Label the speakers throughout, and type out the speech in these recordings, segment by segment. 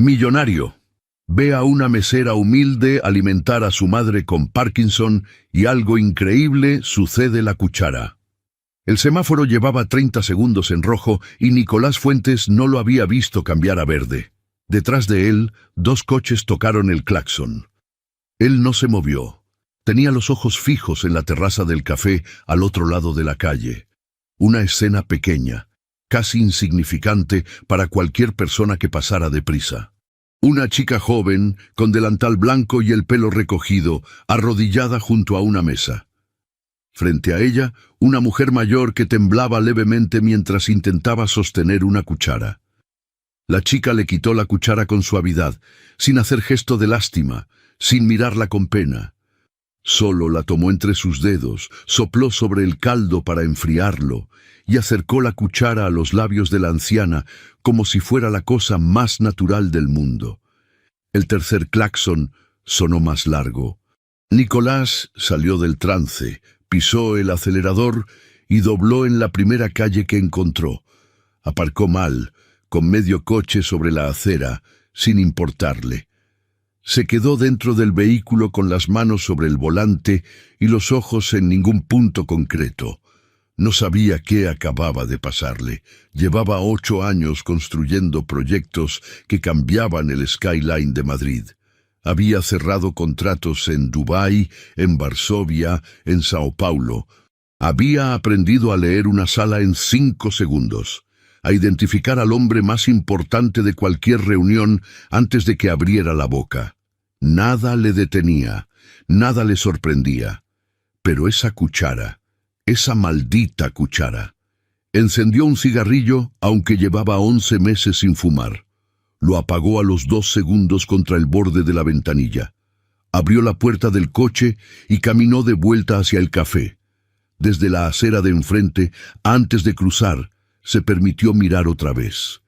Speaker 1: Millonario. Ve a una mesera humilde alimentar a su madre con Parkinson y algo increíble sucede la cuchara. El semáforo llevaba 30 segundos en rojo y Nicolás Fuentes no lo había visto cambiar a verde. Detrás de él, 2 coches tocaron el claxon. Él no se movió. Tenía los ojos fijos en la terraza del café al otro lado de la calle. Una escena pequeña, casi insignificante para cualquier persona que pasara deprisa. Una chica joven, con delantal blanco y el pelo recogido, arrodillada junto a una mesa. Frente a ella, una mujer mayor que temblaba levemente mientras intentaba sostener una cuchara. La chica le quitó la cuchara con suavidad, sin hacer gesto de lástima, sin mirarla con pena. Solo la tomó entre sus dedos, sopló sobre el caldo para enfriarlo y acercó la cuchara a los labios de la anciana como si fuera la cosa más natural del mundo. El tercer claxon sonó más largo. Nicolás salió del trance, pisó el acelerador y dobló en la primera calle que encontró. Aparcó mal, con medio coche sobre la acera, sin importarle. Se quedó dentro del vehículo con las manos sobre el volante y los ojos en ningún punto concreto. No sabía qué acababa de pasarle. Llevaba 8 años construyendo proyectos que cambiaban el skyline de Madrid. Había cerrado contratos en Dubái, en Varsovia, en Sao Paulo. Había aprendido a leer una sala en 5 segundos, a identificar al hombre más importante de cualquier reunión antes de que abriera la boca. Nada le detenía, nada le sorprendía. Pero esa cuchara, esa maldita cuchara. Encendió un cigarrillo, aunque llevaba 11 meses sin fumar. Lo apagó a los 2 segundos contra el borde de la ventanilla. Abrió la puerta del coche y caminó de vuelta hacia el café. Desde la acera de enfrente, antes de cruzar, se permitió mirar otra vez.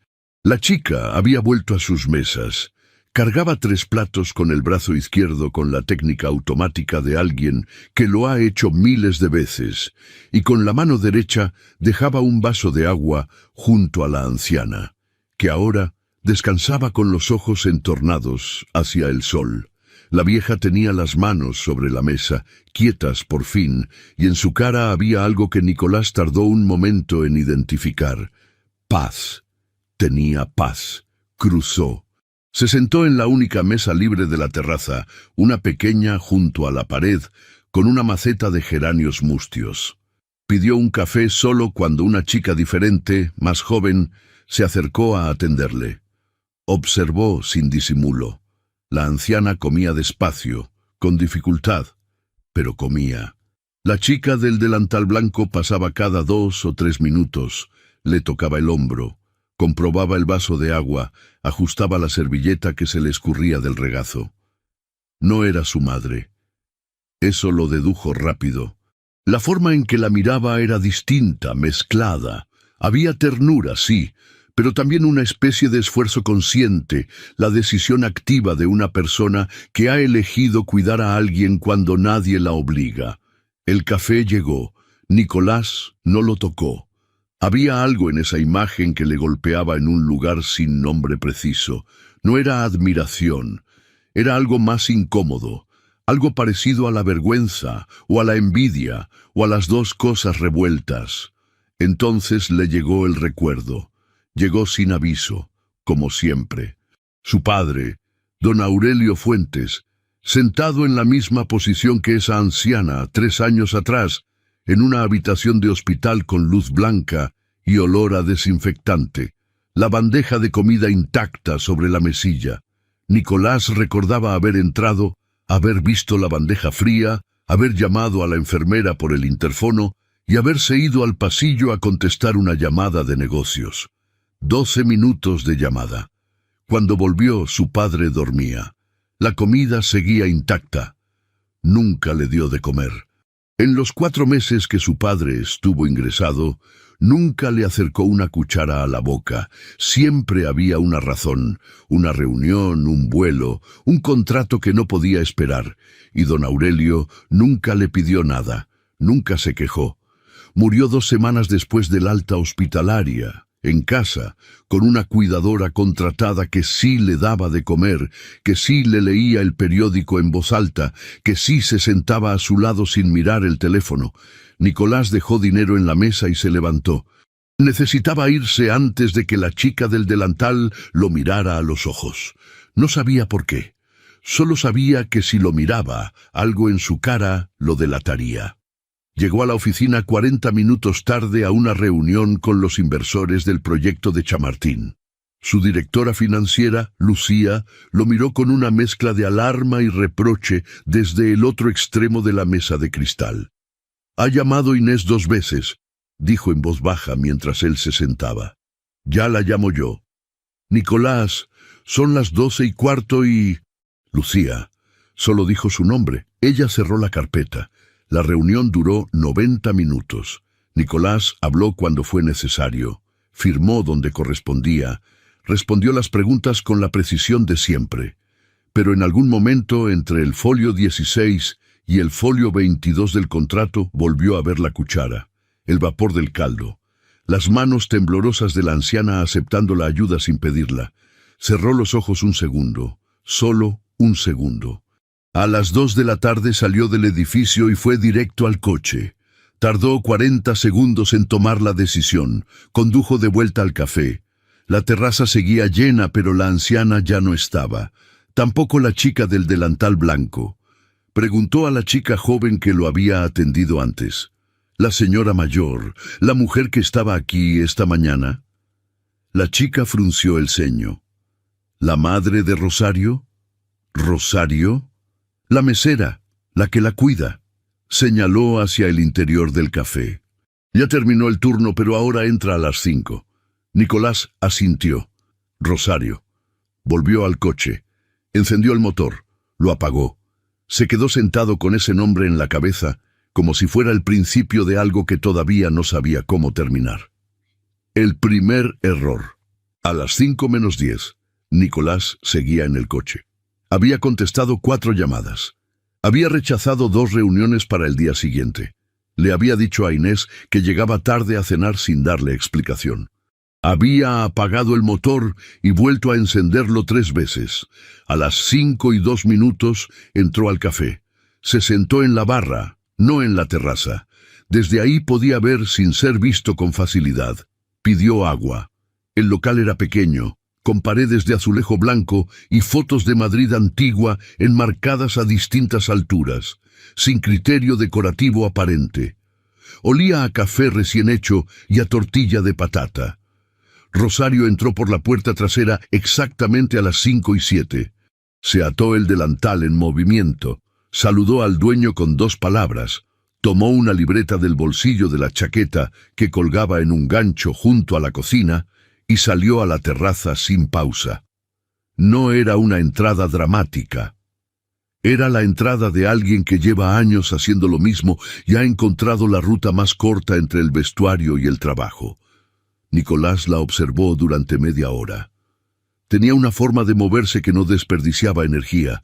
Speaker 1: La chica había vuelto a sus mesas. Cargaba 3 platos con el brazo izquierdo con la técnica automática de alguien que lo ha hecho miles de veces, y con la mano derecha dejaba un vaso de agua junto a la anciana, que ahora descansaba con los ojos entornados hacia el sol. La vieja tenía las manos sobre la mesa, quietas por fin, y en su cara había algo que Nicolás tardó un momento en identificar. Paz. Tenía paz. Cruzó. Se sentó en la única mesa libre de la terraza, una pequeña junto a la pared, con una maceta de geranios mustios. Pidió un café solo cuando una chica diferente, más joven, se acercó a atenderle. Observó sin disimulo. La anciana comía despacio, con dificultad, pero comía. La chica del delantal blanco pasaba cada 2 o 3 minutos, le tocaba el hombro, comprobaba el vaso de agua, ajustaba la servilleta que se le escurría del regazo. No era su madre. Eso lo dedujo rápido. La forma en que la miraba era distinta, mezclada. Había ternura, sí, pero también una especie de esfuerzo consciente, la decisión activa de una persona que ha elegido cuidar a alguien cuando nadie la obliga. El café llegó. Nicolás no lo tocó. Había algo en esa imagen que le golpeaba en un lugar sin nombre preciso. No era admiración, era algo más incómodo, algo parecido a la vergüenza, o a la envidia, o a las 2 cosas revueltas. Entonces le llegó el recuerdo. Llegó sin aviso, como siempre. Su padre, don Aurelio Fuentes, sentado en la misma posición que esa anciana 3 años atrás, en una habitación de hospital con luz blanca y olor a desinfectante, la bandeja de comida intacta sobre la mesilla. Nicolás recordaba haber entrado, haber visto la bandeja fría, haber llamado a la enfermera por el interfono y haberse ido al pasillo a contestar una llamada de negocios. 12 minutos de llamada. Cuando volvió, su padre dormía. La comida seguía intacta. Nunca le dio de comer. En los 4 meses que su padre estuvo ingresado, nunca le acercó una cuchara a la boca. Siempre había una razón, una reunión, un vuelo, un contrato que no podía esperar, y don Aurelio nunca le pidió nada, nunca se quejó. Murió 2 semanas después del alta hospitalaria, en casa, con una cuidadora contratada que sí le daba de comer, que sí le leía el periódico en voz alta, que sí se sentaba a su lado sin mirar el teléfono. Nicolás dejó dinero en la mesa y se levantó. Necesitaba irse antes de que la chica del delantal lo mirara a los ojos. No sabía por qué. Solo sabía que si lo miraba, algo en su cara lo delataría. Llegó a la oficina 40 minutos tarde a una reunión con los inversores del proyecto de Chamartín. Su directora financiera, Lucía, lo miró con una mezcla de alarma y reproche desde el otro extremo de la mesa de cristal. «Ha llamado Inés 2 veces», dijo en voz baja mientras él se sentaba. «Ya la llamo yo». «Nicolás, son las 12:15 y...» Lucía solo dijo su nombre. Ella cerró la carpeta. La reunión duró 90 minutos. Nicolás habló cuando fue necesario, firmó donde correspondía, respondió las preguntas con la precisión de siempre. Pero en algún momento, entre el folio 16 y el folio 22 del contrato, volvió a ver la cuchara, el vapor del caldo, las manos temblorosas de la anciana aceptando la ayuda sin pedirla. Cerró los ojos un segundo, solo un segundo. A las 2 de la tarde salió del edificio y fue directo al coche. Tardó 40 segundos en tomar la decisión. Condujo de vuelta al café. La terraza seguía llena, pero la anciana ya no estaba. Tampoco la chica del delantal blanco. Preguntó a la chica joven que lo había atendido antes. «¿La señora mayor, la mujer que estaba aquí esta mañana?» La chica frunció el ceño. «¿La madre de Rosario?» «¿Rosario?» «La mesera, la que la cuida», señaló hacia el interior del café. «Ya terminó el turno, pero ahora entra a las 5. Nicolás asintió. «Rosario». Volvió al coche. Encendió el motor. Lo apagó. Se quedó sentado con ese nombre en la cabeza, como si fuera el principio de algo que todavía no sabía cómo terminar. El primer error. A las 5:10, Nicolás seguía en el coche. Había contestado 4 llamadas. Había rechazado 2 reuniones para el día siguiente. Le había dicho a Inés que llegaba tarde a cenar sin darle explicación. Había apagado el motor y vuelto a encenderlo 3 veces. A las 5:02 entró al café. Se sentó en la barra, no en la terraza. Desde ahí podía ver sin ser visto con facilidad. Pidió agua. El local era pequeño, con paredes de azulejo blanco y fotos de Madrid antigua enmarcadas a distintas alturas, sin criterio decorativo aparente. Olía a café recién hecho y a tortilla de patata. Rosario entró por la puerta trasera exactamente a las 5:07. Se ató el delantal en movimiento, saludó al dueño con 2 palabras, tomó una libreta del bolsillo de la chaqueta que colgaba en un gancho junto a la cocina y salió a la terraza sin pausa. No era una entrada dramática. Era la entrada de alguien que lleva años haciendo lo mismo y ha encontrado la ruta más corta entre el vestuario y el trabajo. Nicolás la observó durante media hora. Tenía una forma de moverse que no desperdiciaba energía.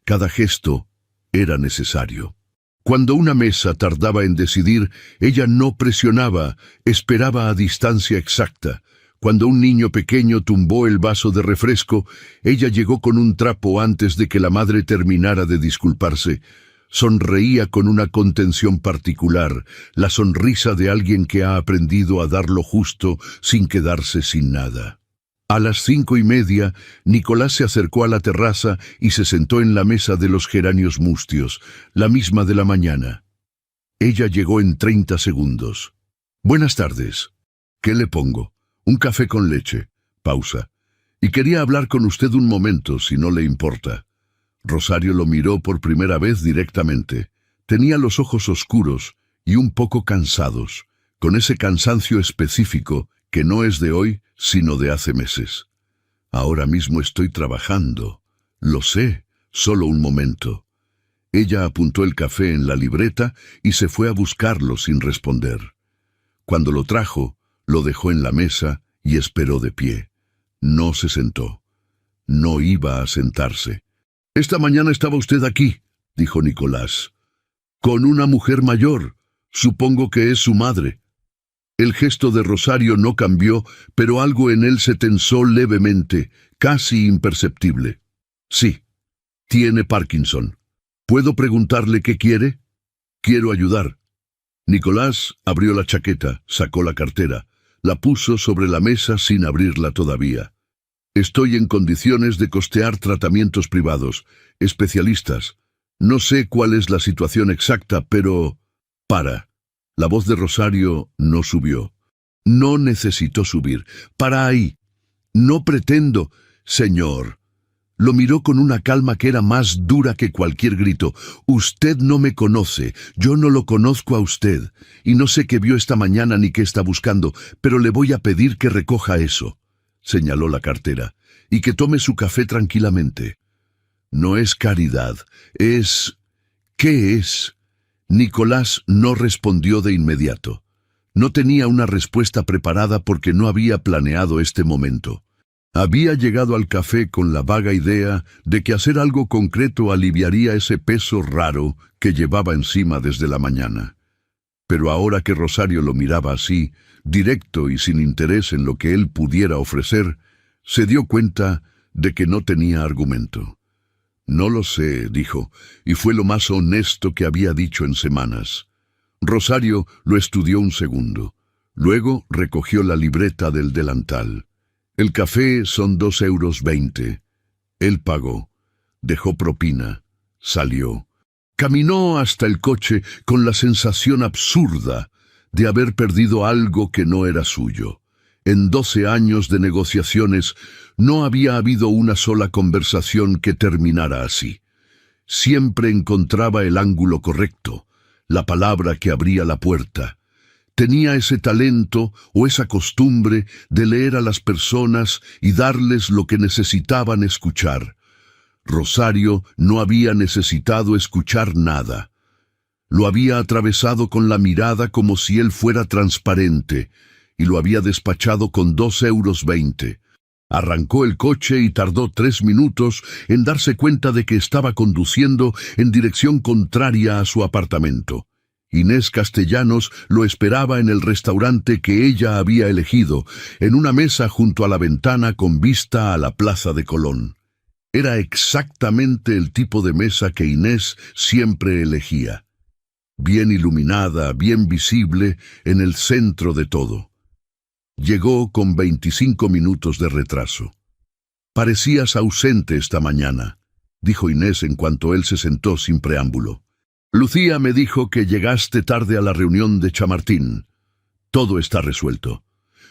Speaker 1: Cada gesto era necesario. Cuando una mesa tardaba en decidir, ella no presionaba, esperaba a distancia exacta. Cuando un niño pequeño tumbó el vaso de refresco, ella llegó con un trapo antes de que la madre terminara de disculparse. Sonreía con una contención particular, la sonrisa de alguien que ha aprendido a dar lo justo sin quedarse sin nada. A las 5:30, Nicolás se acercó a la terraza y se sentó en la mesa de los geranios mustios, la misma de la mañana. Ella llegó en 30 segundos. «Buenas tardes. ¿Qué le pongo?» «Un café con leche». Pausa. «Y quería hablar con usted un momento, si no le importa». Rosario lo miró por primera vez directamente. Tenía los ojos oscuros y un poco cansados, con ese cansancio específico que no es de hoy, sino de hace meses. «Ahora mismo estoy trabajando». «Lo sé, solo un momento». Ella apuntó el café en la libreta y se fue a buscarlo sin responder. Cuando lo trajo, lo dejó en la mesa y esperó de pie. No se sentó. No iba a sentarse. «Esta mañana estaba usted aquí», dijo Nicolás. «Con una mujer mayor. Supongo que es su madre». El gesto de Rosario no cambió, pero algo en él se tensó levemente, casi imperceptible. Sí, tiene Parkinson. ¿Puedo preguntarle qué quiere? Quiero ayudar. Nicolás abrió la chaqueta, sacó la cartera, la puso sobre la mesa sin abrirla todavía. Estoy en condiciones de costear tratamientos privados, especialistas. No sé cuál es la situación exacta, pero... Para. La voz de Rosario no subió. No necesitó subir. Para ahí. No pretendo, señor. Lo miró con una calma que era más dura que cualquier grito. Usted no me conoce, yo no lo conozco a usted, y no sé qué vio esta mañana ni qué está buscando, pero le voy a pedir que recoja eso. Señaló la cartera, y que tome su café tranquilamente. No es caridad, es... ¿Qué es? Nicolás no respondió de inmediato. No tenía una respuesta preparada porque no había planeado este momento. Había llegado al café con la vaga idea de que hacer algo concreto aliviaría ese peso raro que llevaba encima desde la mañana. Pero ahora que Rosario lo miraba así, directo y sin interés en lo que él pudiera ofrecer, se dio cuenta de que no tenía argumento. No lo sé, dijo, y fue lo más honesto que había dicho en semanas. Rosario lo estudió un segundo. Luego recogió la libreta del delantal. El café son 2,20 €. Él pagó, dejó propina, salió. Caminó hasta el coche con la sensación absurda de haber perdido algo que no era suyo. En 12 años de negociaciones no había habido una sola conversación que terminara así. Siempre encontraba el ángulo correcto, la palabra que abría la puerta. Tenía ese talento o esa costumbre de leer a las personas y darles lo que necesitaban escuchar. Rosario no había necesitado escuchar nada. Lo había atravesado con la mirada como si él fuera transparente, y lo había despachado con 2,20 €. Arrancó el coche y tardó 3 minutos en darse cuenta de que estaba conduciendo en dirección contraria a su apartamento. Inés Castellanos lo esperaba en el restaurante que ella había elegido, en una mesa junto a la ventana con vista a la Plaza de Colón. Era exactamente el tipo de mesa que Inés siempre elegía. Bien iluminada, bien visible, en el centro de todo. Llegó con 25 minutos de retraso. «Parecías ausente esta mañana», dijo Inés en cuanto él se sentó sin preámbulo. «Lucía me dijo que llegaste tarde a la reunión de Chamartín. Todo está resuelto.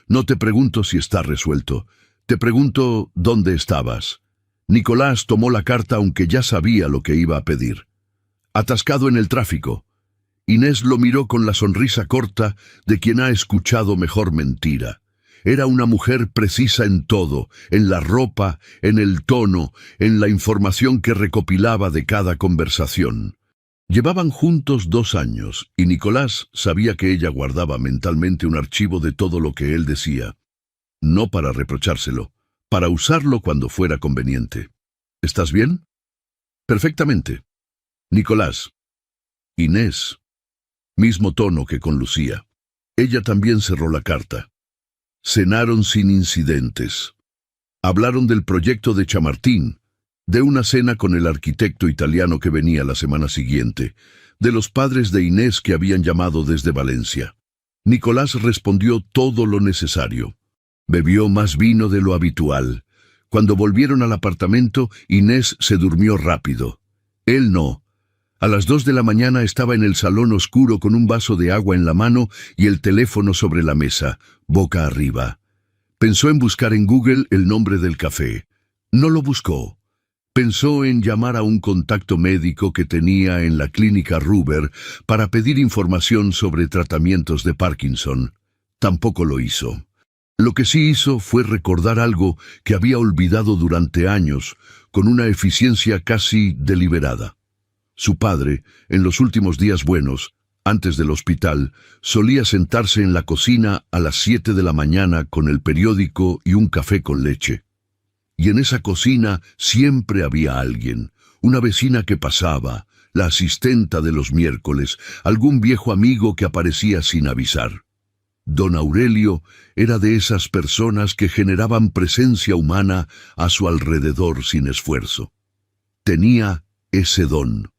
Speaker 1: No te pregunto si está resuelto. Te pregunto dónde estabas». Nicolás tomó la carta aunque ya sabía lo que iba a pedir. «Atascado en el tráfico». Inés lo miró con la sonrisa corta de quien ha escuchado mejor mentira. Era una mujer precisa en todo, en la ropa, en el tono, en la información que recopilaba de cada conversación. Llevaban juntos 2 años, y Nicolás sabía que ella guardaba mentalmente un archivo de todo lo que él decía. No para reprochárselo, para usarlo cuando fuera conveniente. ¿Estás bien? Perfectamente. Nicolás. Inés. Mismo tono que con Lucía. Ella también cerró la carta. Cenaron sin incidentes. Hablaron del proyecto de Chamartín, de una cena con el arquitecto italiano que venía la semana siguiente, de los padres de Inés que habían llamado desde Valencia. Nicolás respondió todo lo necesario. Bebió más vino de lo habitual. Cuando volvieron al apartamento, Inés se durmió rápido. Él no. A las 2 de la mañana estaba en el salón oscuro con un vaso de agua en la mano y el teléfono sobre la mesa, boca arriba. Pensó en buscar en Google el nombre del café. No lo buscó. Pensó en llamar a un contacto médico que tenía en la clínica Ruber para pedir información sobre tratamientos de Parkinson. Tampoco lo hizo. Lo que sí hizo fue recordar algo que había olvidado durante años, con una eficiencia casi deliberada. Su padre, en los últimos días buenos, antes del hospital, solía sentarse en la cocina a las 7 de la mañana con el periódico y un café con leche. Y en esa cocina siempre había alguien, una vecina que pasaba, la asistenta de los miércoles, algún viejo amigo que aparecía sin avisar. Don Aurelio era de esas personas que generaban presencia humana a su alrededor sin esfuerzo. Tenía ese don.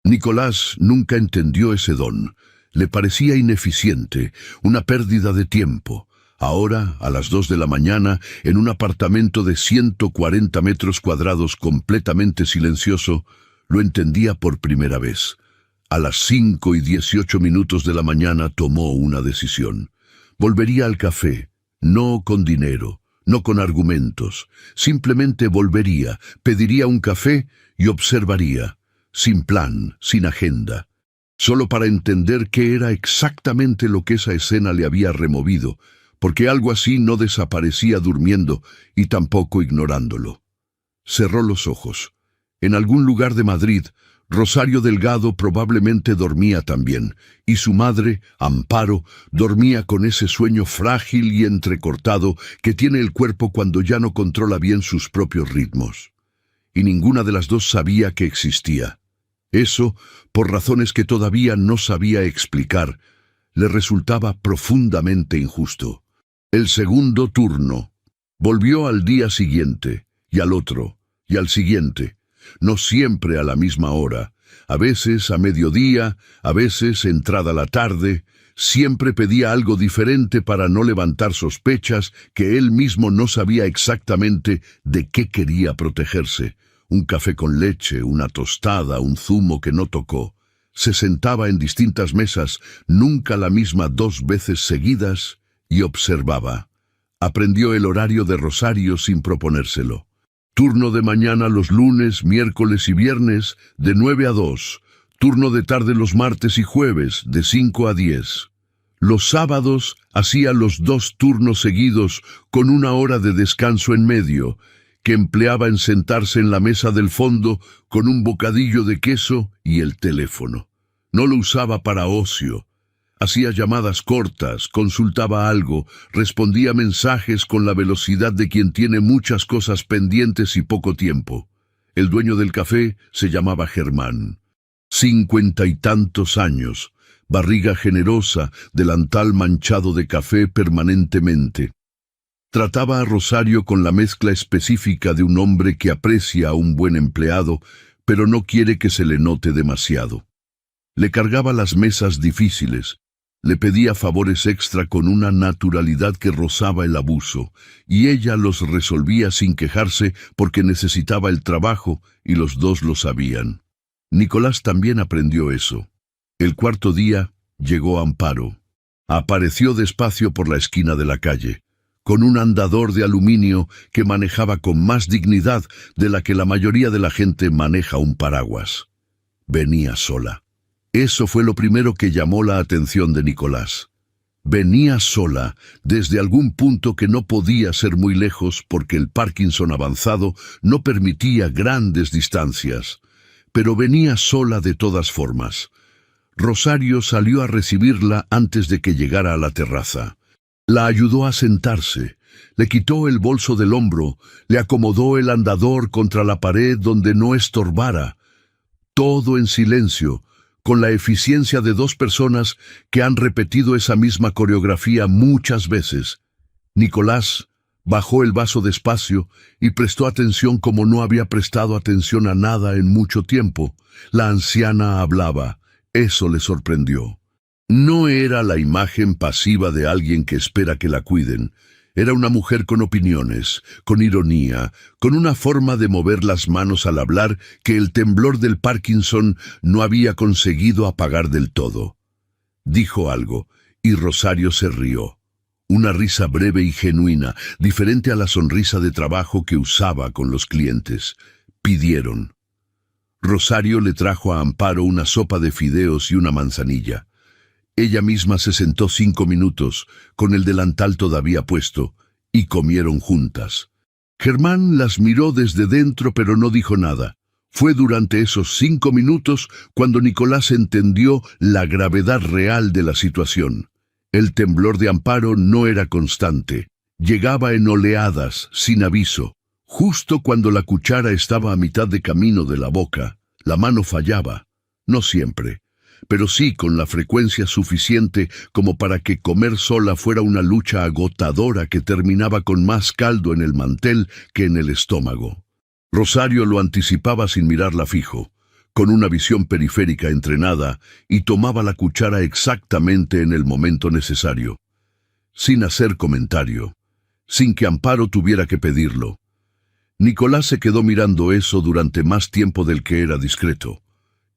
Speaker 1: Nicolás nunca entendió ese don. Le parecía ineficiente, una pérdida de tiempo. Ahora, a las 2 de la mañana, en un apartamento de 140 metros cuadrados completamente silencioso, lo entendía por primera vez. A las 5:18 de la mañana tomó una decisión. Volvería al café, no con dinero, no con argumentos. Simplemente volvería, pediría un café y observaría, sin plan, sin agenda. Solo para entender qué era exactamente lo que esa escena le había removido, porque algo así no desaparecía durmiendo y tampoco ignorándolo. Cerró los ojos. En algún lugar de Madrid, Rosario Delgado probablemente dormía también, y su madre, Amparo, dormía con ese sueño frágil y entrecortado que tiene el cuerpo cuando ya no controla bien sus propios ritmos. Y ninguna de las dos sabía que existía. Eso, por razones que todavía no sabía explicar, le resultaba profundamente injusto. El segundo turno. Volvió al día siguiente, y al otro, y al siguiente. No siempre a la misma hora, a veces a mediodía, a veces entrada la tarde. Siempre pedía algo diferente para no levantar sospechas que él mismo no sabía exactamente de qué quería protegerse. Un café con leche, una tostada, un zumo que no tocó. Se sentaba en distintas mesas, nunca la misma 2 veces seguidas, y observaba. Aprendió el horario de Rosario sin proponérselo. Turno de mañana los lunes, miércoles y viernes, de 9 a 2. Turno de tarde los martes y jueves, de 5 a 10. Los sábados hacía los 2 turnos seguidos, con 1 hora de descanso en medio, que empleaba en sentarse en la mesa del fondo con un bocadillo de queso y el teléfono. No lo usaba para ocio. Hacía llamadas cortas, consultaba algo, respondía mensajes con la velocidad de quien tiene muchas cosas pendientes y poco tiempo. El dueño del café se llamaba Germán. 50 y tantos años, barriga generosa, delantal manchado de café permanentemente. Trataba a Rosario con la mezcla específica de un hombre que aprecia a un buen empleado, pero no quiere que se le note demasiado. Le cargaba las mesas difíciles, le pedía favores extra con una naturalidad que rozaba el abuso, y ella los resolvía sin quejarse porque necesitaba el trabajo y los dos lo sabían. Nicolás también aprendió eso. El cuarto día llegó Amparo. Apareció despacio por la esquina de la calle, con un andador de aluminio que manejaba con más dignidad de la que la mayoría de la gente maneja un paraguas. Venía sola. Eso fue lo primero que llamó la atención de Nicolás. Venía sola, desde algún punto que no podía ser muy lejos porque el Parkinson avanzado no permitía grandes distancias, pero venía sola de todas formas. Rosario salió a recibirla antes de que llegara a la terraza. La ayudó a sentarse, le quitó el bolso del hombro, le acomodó el andador contra la pared donde no estorbara. Todo en silencio, con la eficiencia de 2 personas que han repetido esa misma coreografía muchas veces. Nicolás bajó el vaso despacio y prestó atención como no había prestado atención a nada en mucho tiempo. La anciana hablaba. Eso le sorprendió. No era la imagen pasiva de alguien que espera que la cuiden. Era una mujer con opiniones, con ironía, con una forma de mover las manos al hablar que el temblor del Parkinson no había conseguido apagar del todo. Dijo algo, y Rosario se rió. Una risa breve y genuina, diferente a la sonrisa de trabajo que usaba con los clientes. Pidieron. Rosario le trajo a Amparo una sopa de fideos y una manzanilla. Ella misma se sentó 5 minutos, con el delantal todavía puesto, y comieron juntas. Germán las miró desde dentro pero no dijo nada. Fue durante esos 5 minutos cuando Nicolás entendió la gravedad real de la situación. El temblor de Amparo no era constante. Llegaba en oleadas, sin aviso. Justo cuando la cuchara estaba a mitad de camino de la boca, la mano fallaba. No siempre. pero sí con la frecuencia suficiente como para que comer sola fuera una lucha agotadora que terminaba con más caldo en el mantel que en el estómago. Rosario lo anticipaba sin mirarla fijo, con una visión periférica entrenada, y tomaba la cuchara exactamente en el momento necesario, sin hacer comentario, sin que Amparo tuviera que pedirlo. Nicolás se quedó mirando eso durante más tiempo del que era discreto.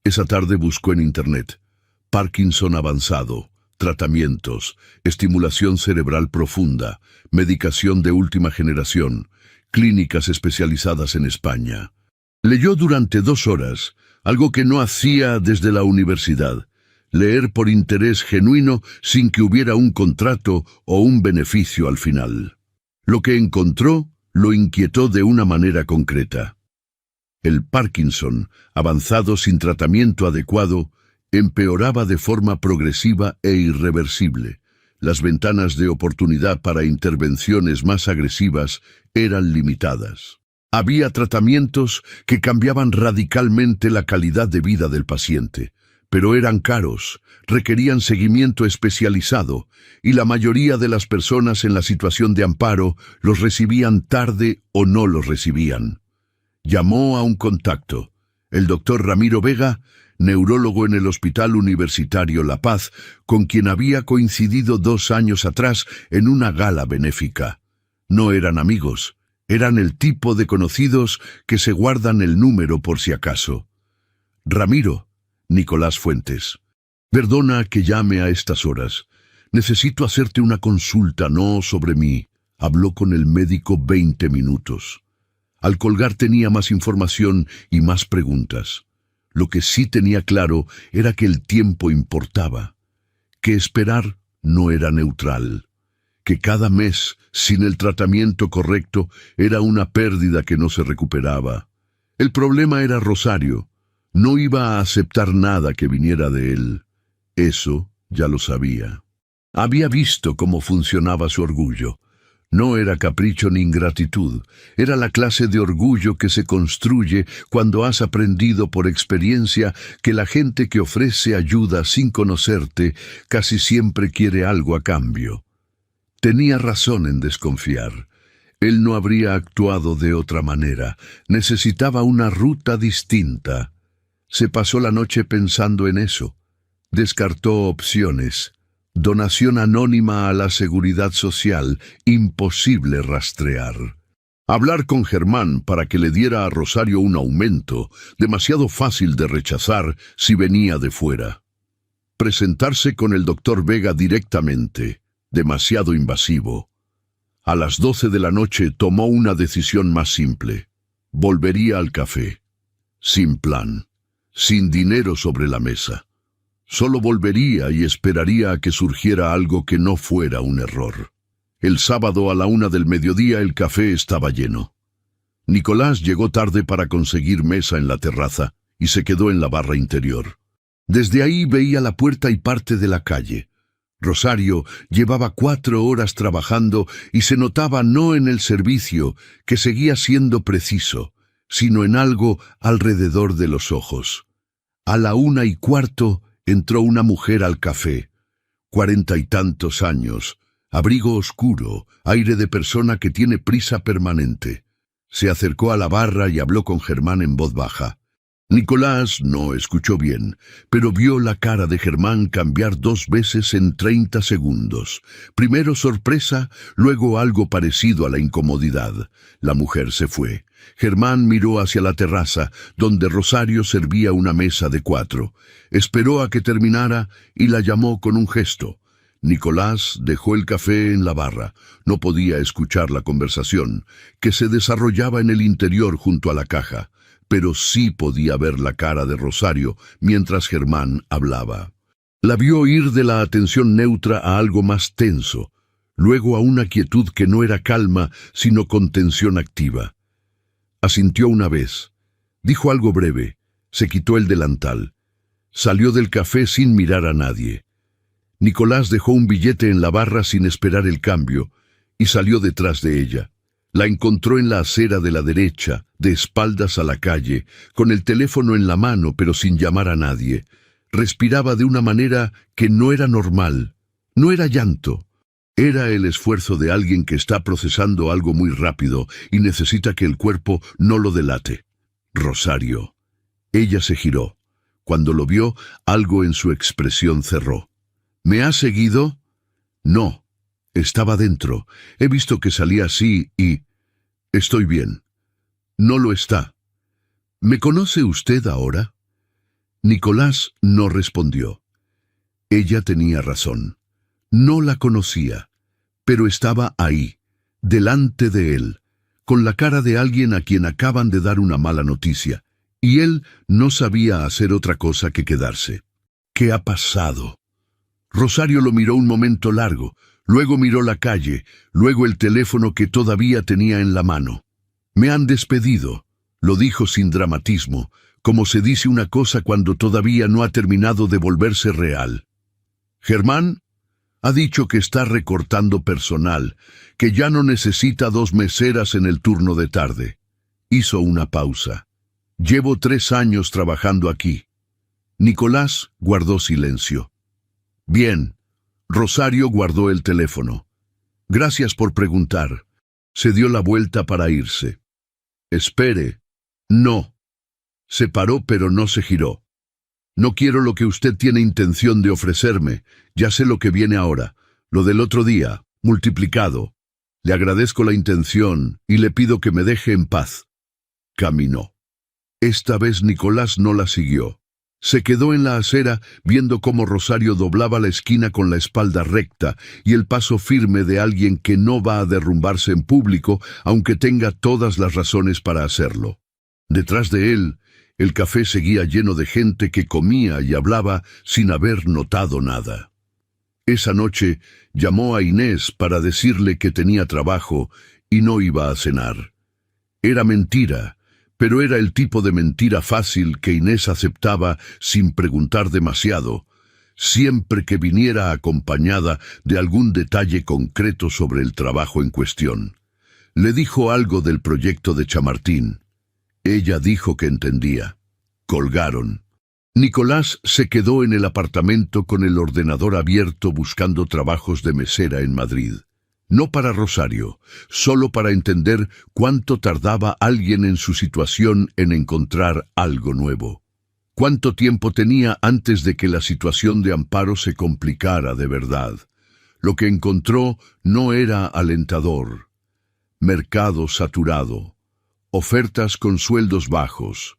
Speaker 1: Esa tarde buscó en Internet: Parkinson avanzado, tratamientos, estimulación cerebral profunda, medicación de última generación, clínicas especializadas en España. Leyó durante 2 horas, algo que no hacía desde la universidad: leer por interés genuino sin que hubiera un contrato o un beneficio al final. Lo que encontró lo inquietó de una manera concreta. El Parkinson, avanzado sin tratamiento adecuado, empeoraba de forma progresiva e irreversible. Las ventanas de oportunidad para intervenciones más agresivas eran limitadas. Había tratamientos que cambiaban radicalmente la calidad de vida del paciente, pero eran caros, requerían seguimiento especializado, y la mayoría de las personas en la situación de Amparo los recibían tarde o no los recibían. Llamó a un contacto, el doctor Ramiro Vega, neurólogo en el Hospital Universitario La Paz, con quien había coincidido 2 años atrás en una gala benéfica. No eran amigos, eran el tipo de conocidos que se guardan el número por si acaso. Ramiro, Nicolás Fuentes. Perdona que llame a estas horas. Necesito hacerte una consulta, no sobre mí. Habló con el médico 20 minutos. Al colgar tenía más información y más preguntas. Lo que sí tenía claro era que el tiempo importaba, que esperar no era neutral, que cada mes sin el tratamiento correcto era una pérdida que no se recuperaba. El problema era Rosario. No iba a aceptar nada que viniera de él. Eso ya lo sabía. Había visto cómo funcionaba su orgullo. No era capricho ni ingratitud, era la clase de orgullo que se construye cuando has aprendido por experiencia que la gente que ofrece ayuda sin conocerte casi siempre quiere algo a cambio. Tenía razón en desconfiar. Él no habría actuado de otra manera. Necesitaba una ruta distinta. Se pasó la noche pensando en eso. Descartó opciones. Donación anónima a la seguridad social, imposible rastrear. Hablar con Germán para que le diera a Rosario un aumento, demasiado fácil de rechazar si venía de fuera. Presentarse con el doctor Vega directamente, demasiado invasivo. A las 12 de la noche tomó una decisión más simple. Volvería al café. Sin plan, sin dinero sobre la mesa. Solo volvería y esperaría a que surgiera algo que no fuera un error. El sábado a la 1 del mediodía el café estaba lleno. Nicolás llegó tarde para conseguir mesa en la terraza y se quedó en la barra interior. Desde ahí veía la puerta y parte de la calle. Rosario llevaba 4 horas trabajando y se notaba no en el servicio, que seguía siendo preciso, sino en algo alrededor de los ojos. A la 1:15 entró una mujer al café, 40 y tantos años, abrigo oscuro, aire de persona que tiene prisa permanente. Se acercó a la barra y habló con Germán en voz baja. Nicolás no escuchó bien, pero vio la cara de Germán cambiar 2 veces en 30 segundos. Primero sorpresa, luego algo parecido a la incomodidad. La mujer se fue. Germán miró hacia la terraza, donde Rosario servía una mesa de 4. Esperó a que terminara y la llamó con un gesto. Nicolás dejó el café en la barra. No podía escuchar la conversación, que se desarrollaba en el interior junto a la caja, pero sí podía ver la cara de Rosario mientras Germán hablaba. La vio ir de la atención neutra a algo más tenso, luego a una quietud que no era calma, sino contención activa. Asintió una vez, dijo algo breve, se quitó el delantal. Salió del café sin mirar a nadie. Nicolás dejó un billete en la barra sin esperar el cambio y salió detrás de ella. La encontró en la acera de la derecha, de espaldas a la calle, con el teléfono en la mano pero sin llamar a nadie. Respiraba de una manera que no era normal. No era llanto. Era el esfuerzo de alguien que está procesando algo muy rápido y necesita que el cuerpo no lo delate. Rosario. Ella se giró. Cuando lo vio, algo en su expresión cerró. ¿Me ha seguido? No. Estaba dentro. He visto que salía así y... Estoy bien. No lo está. ¿Me conoce usted ahora? Nicolás no respondió. Ella tenía razón. No la conocía, pero estaba ahí, delante de él, con la cara de alguien a quien acaban de dar una mala noticia, y él no sabía hacer otra cosa que quedarse. ¿Qué ha pasado? Rosario lo miró un momento largo, luego miró la calle, luego el teléfono que todavía tenía en la mano. Me han despedido, lo dijo sin dramatismo, como se dice una cosa cuando todavía no ha terminado de volverse real. Germán ha dicho que está recortando personal, que ya no necesita 2 meseras en el turno de tarde. Hizo una pausa. Llevo 3 años trabajando aquí. Nicolás guardó silencio. Bien. Rosario guardó el teléfono. Gracias por preguntar. Se dio la vuelta para irse. Espere. No. Se paró pero no se giró. No quiero lo que usted tiene intención de ofrecerme. Ya sé lo que viene ahora. Lo del otro día, multiplicado. Le agradezco la intención y le pido que me deje en paz. Caminó. Esta vez Nicolás no la siguió. Se quedó en la acera viendo cómo Rosario doblaba la esquina con la espalda recta y el paso firme de alguien que no va a derrumbarse en público, aunque tenga todas las razones para hacerlo. Detrás de él, el café seguía lleno de gente que comía y hablaba sin haber notado nada. Esa noche llamó a Inés para decirle que tenía trabajo y no iba a cenar. Era mentira, pero era el tipo de mentira fácil que Inés aceptaba sin preguntar demasiado, siempre que viniera acompañada de algún detalle concreto sobre el trabajo en cuestión. Le dijo algo del proyecto de Chamartín. Ella dijo que entendía. Colgaron. Nicolás se quedó en el apartamento con el ordenador abierto buscando trabajos de mesera en Madrid. No para Rosario, solo para entender cuánto tardaba alguien en su situación en encontrar algo nuevo. Cuánto tiempo tenía antes de que la situación de Amparo se complicara de verdad. Lo que encontró no era alentador. Mercado saturado. Ofertas con sueldos bajos.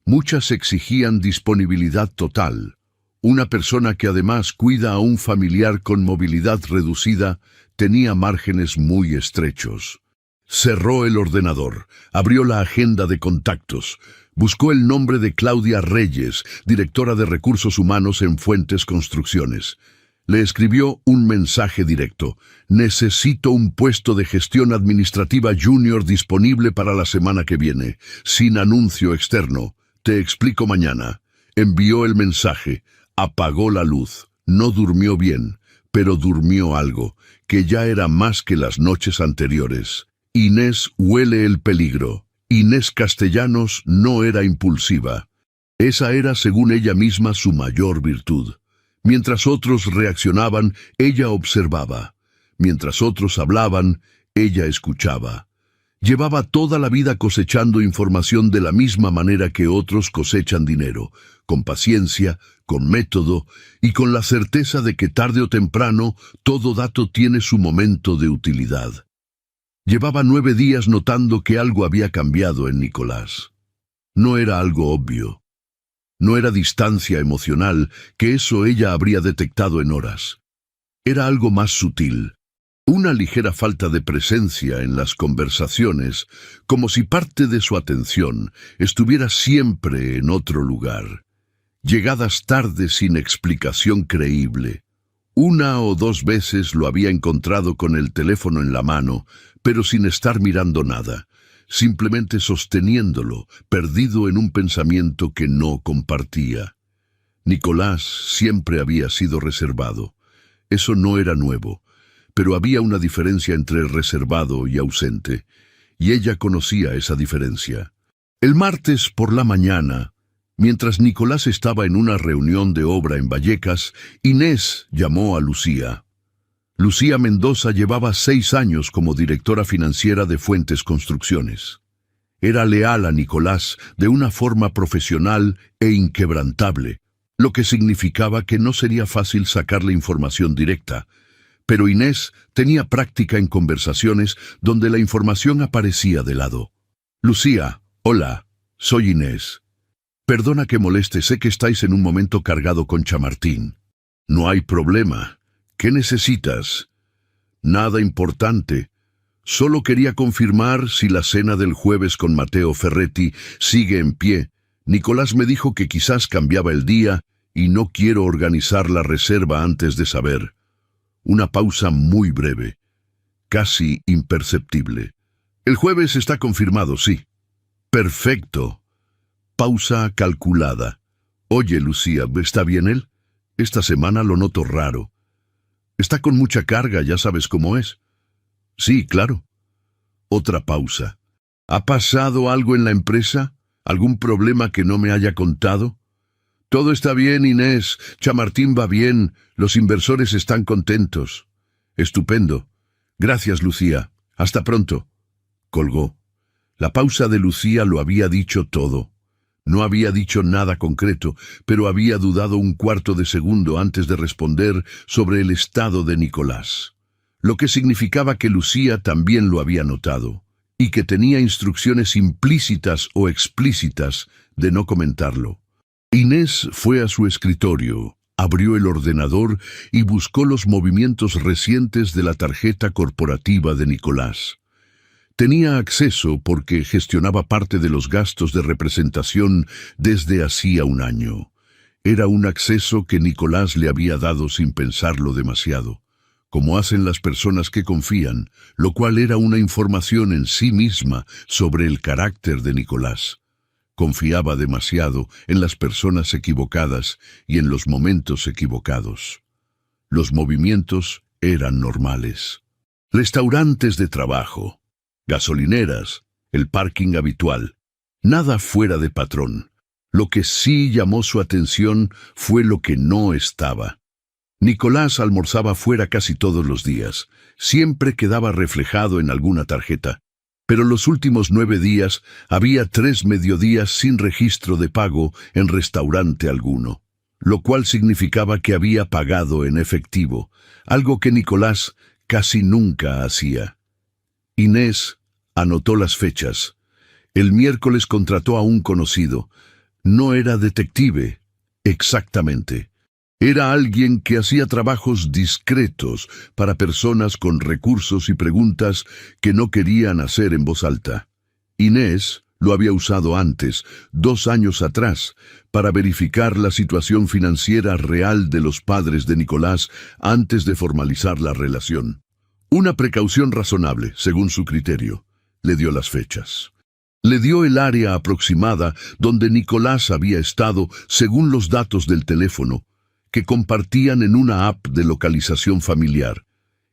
Speaker 1: Muchas exigían disponibilidad total. Una persona que además cuida a un familiar con movilidad reducida tenía márgenes muy estrechos. Cerró el ordenador, abrió la agenda de contactos, buscó el nombre de Claudia Reyes, directora de Recursos Humanos en Fuentes Construcciones. Le escribió un mensaje directo. Necesito un puesto de gestión administrativa junior disponible para la semana que viene, sin anuncio externo. Te explico mañana. Envió el mensaje. Apagó la luz. No durmió bien, pero durmió algo, que ya era más que las noches anteriores. Inés huele el peligro. Inés Castellanos no era impulsiva. Esa era, según ella misma, su mayor virtud. Mientras otros reaccionaban, ella observaba. Mientras otros hablaban, ella escuchaba. Llevaba toda la vida cosechando información de la misma manera que otros cosechan dinero, con paciencia, con método y con la certeza de que tarde o temprano todo dato tiene su momento de utilidad. Llevaba 9 días notando que algo había cambiado en Nicolás. No era algo obvio. No era distancia emocional, que eso ella habría detectado en horas. Era algo más sutil. Una ligera falta de presencia en las conversaciones, como si parte de su atención estuviera siempre en otro lugar. Llegadas tarde sin explicación creíble. 1 o 2 veces lo había encontrado con el teléfono en la mano, pero sin estar mirando nada, simplemente sosteniéndolo, perdido en un pensamiento que no compartía. Nicolás siempre había sido reservado. Eso no era nuevo. Pero había una diferencia entre reservado y ausente, y ella conocía esa diferencia. El martes por la mañana, Mientras Nicolás estaba en una reunión de obra en Vallecas, Inés llamó a Lucía. Lucía Mendoza llevaba 6 años como directora financiera de Fuentes Construcciones. Era leal a Nicolás de una forma profesional e inquebrantable, lo que significaba que no sería fácil sacarle información directa. Pero Inés tenía práctica en conversaciones donde la información aparecía de lado. Lucía, hola, soy Inés. Perdona que moleste, sé que estáis en un momento cargado con Chamartín. No hay problema. ¿Qué necesitas? Nada importante. Solo quería confirmar si la cena del jueves con Mateo Ferretti sigue en pie. Nicolás me dijo que quizás cambiaba el día y no quiero organizar la reserva antes de saber. Una pausa muy breve, casi imperceptible. El jueves está confirmado, sí. Perfecto. Pausa calculada. Oye, Lucía, ¿está bien él? Esta semana lo noto raro. Está con mucha carga, ya sabes cómo es. Sí, claro. Otra pausa. ¿Ha pasado algo en la empresa? ¿Algún problema que no me haya contado? Todo está bien, Inés. Chamartín va bien. Los inversores están contentos. Estupendo. Gracias, Lucía. Hasta pronto. Colgó. La pausa de Lucía lo había dicho todo. No había dicho nada concreto, pero había dudado un cuarto de segundo antes de responder sobre el estado de Nicolás. Lo que significaba que Lucía también lo había notado, y que tenía instrucciones implícitas o explícitas de no comentarlo. Inés fue a su escritorio, abrió el ordenador y buscó los movimientos recientes de la tarjeta corporativa de Nicolás. Tenía acceso porque gestionaba parte de los gastos de representación desde hacía un año. Era un acceso que Nicolás le había dado sin pensarlo demasiado, como hacen las personas que confían, lo cual era una información en sí misma sobre el carácter de Nicolás. Confiaba demasiado en las personas equivocadas y en los momentos equivocados. Los movimientos eran normales. Restaurantes de trabajo, gasolineras, el parking habitual. Nada fuera de patrón. Lo que sí llamó su atención fue lo que no estaba. Nicolás almorzaba fuera casi todos los días. Siempre quedaba reflejado en alguna tarjeta. Pero los últimos 9 días había 3 mediodías sin registro de pago en restaurante alguno, lo cual significaba que había pagado en efectivo, algo que Nicolás casi nunca hacía. Inés anotó las fechas. El miércoles contrató a un conocido. No era detective, exactamente. Era alguien que hacía trabajos discretos para personas con recursos y preguntas que no querían hacer en voz alta. Inés lo había usado antes, 2 años atrás, para verificar la situación financiera real de los padres de Nicolás antes de formalizar la relación. Una precaución razonable, según su criterio. Le dio las fechas. Le dio el área aproximada donde Nicolás había estado según los datos del teléfono, que compartían en una app de localización familiar,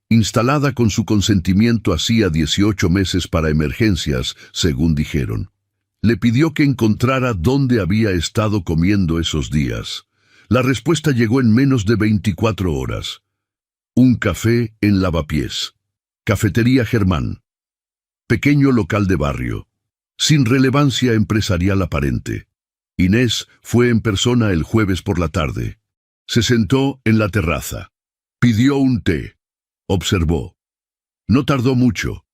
Speaker 1: instalada con su consentimiento hacía 18 meses para emergencias, según dijeron. Le pidió que encontrara dónde había estado comiendo esos días. La respuesta llegó en menos de 24 horas. Un café en Lavapiés. Cafetería Germán. Pequeño local de barrio. Sin relevancia empresarial aparente. Inés fue en persona el jueves por la tarde. Se sentó en la terraza. Pidió un té. Observó. No tardó mucho.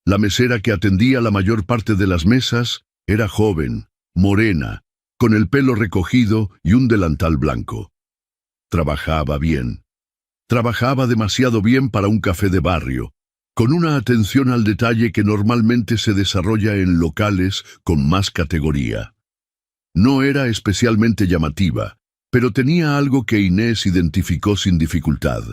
Speaker 1: La mesera que atendía la mayor parte de las mesas era joven, morena, con el pelo recogido y un delantal blanco. Trabajaba bien. Trabajaba demasiado bien para un café de barrio, con una atención al detalle que normalmente se desarrolla en locales con más categoría. No era especialmente llamativa, pero tenía algo que Inés identificó sin dificultad.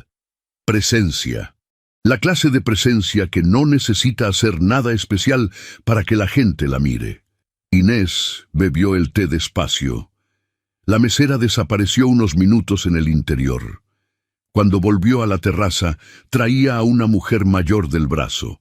Speaker 1: Presencia. La clase de presencia que no necesita hacer nada especial para que la gente la mire. Inés bebió el té despacio. La mesera desapareció unos minutos en el interior. Cuando volvió a la terraza, traía a una mujer mayor del brazo.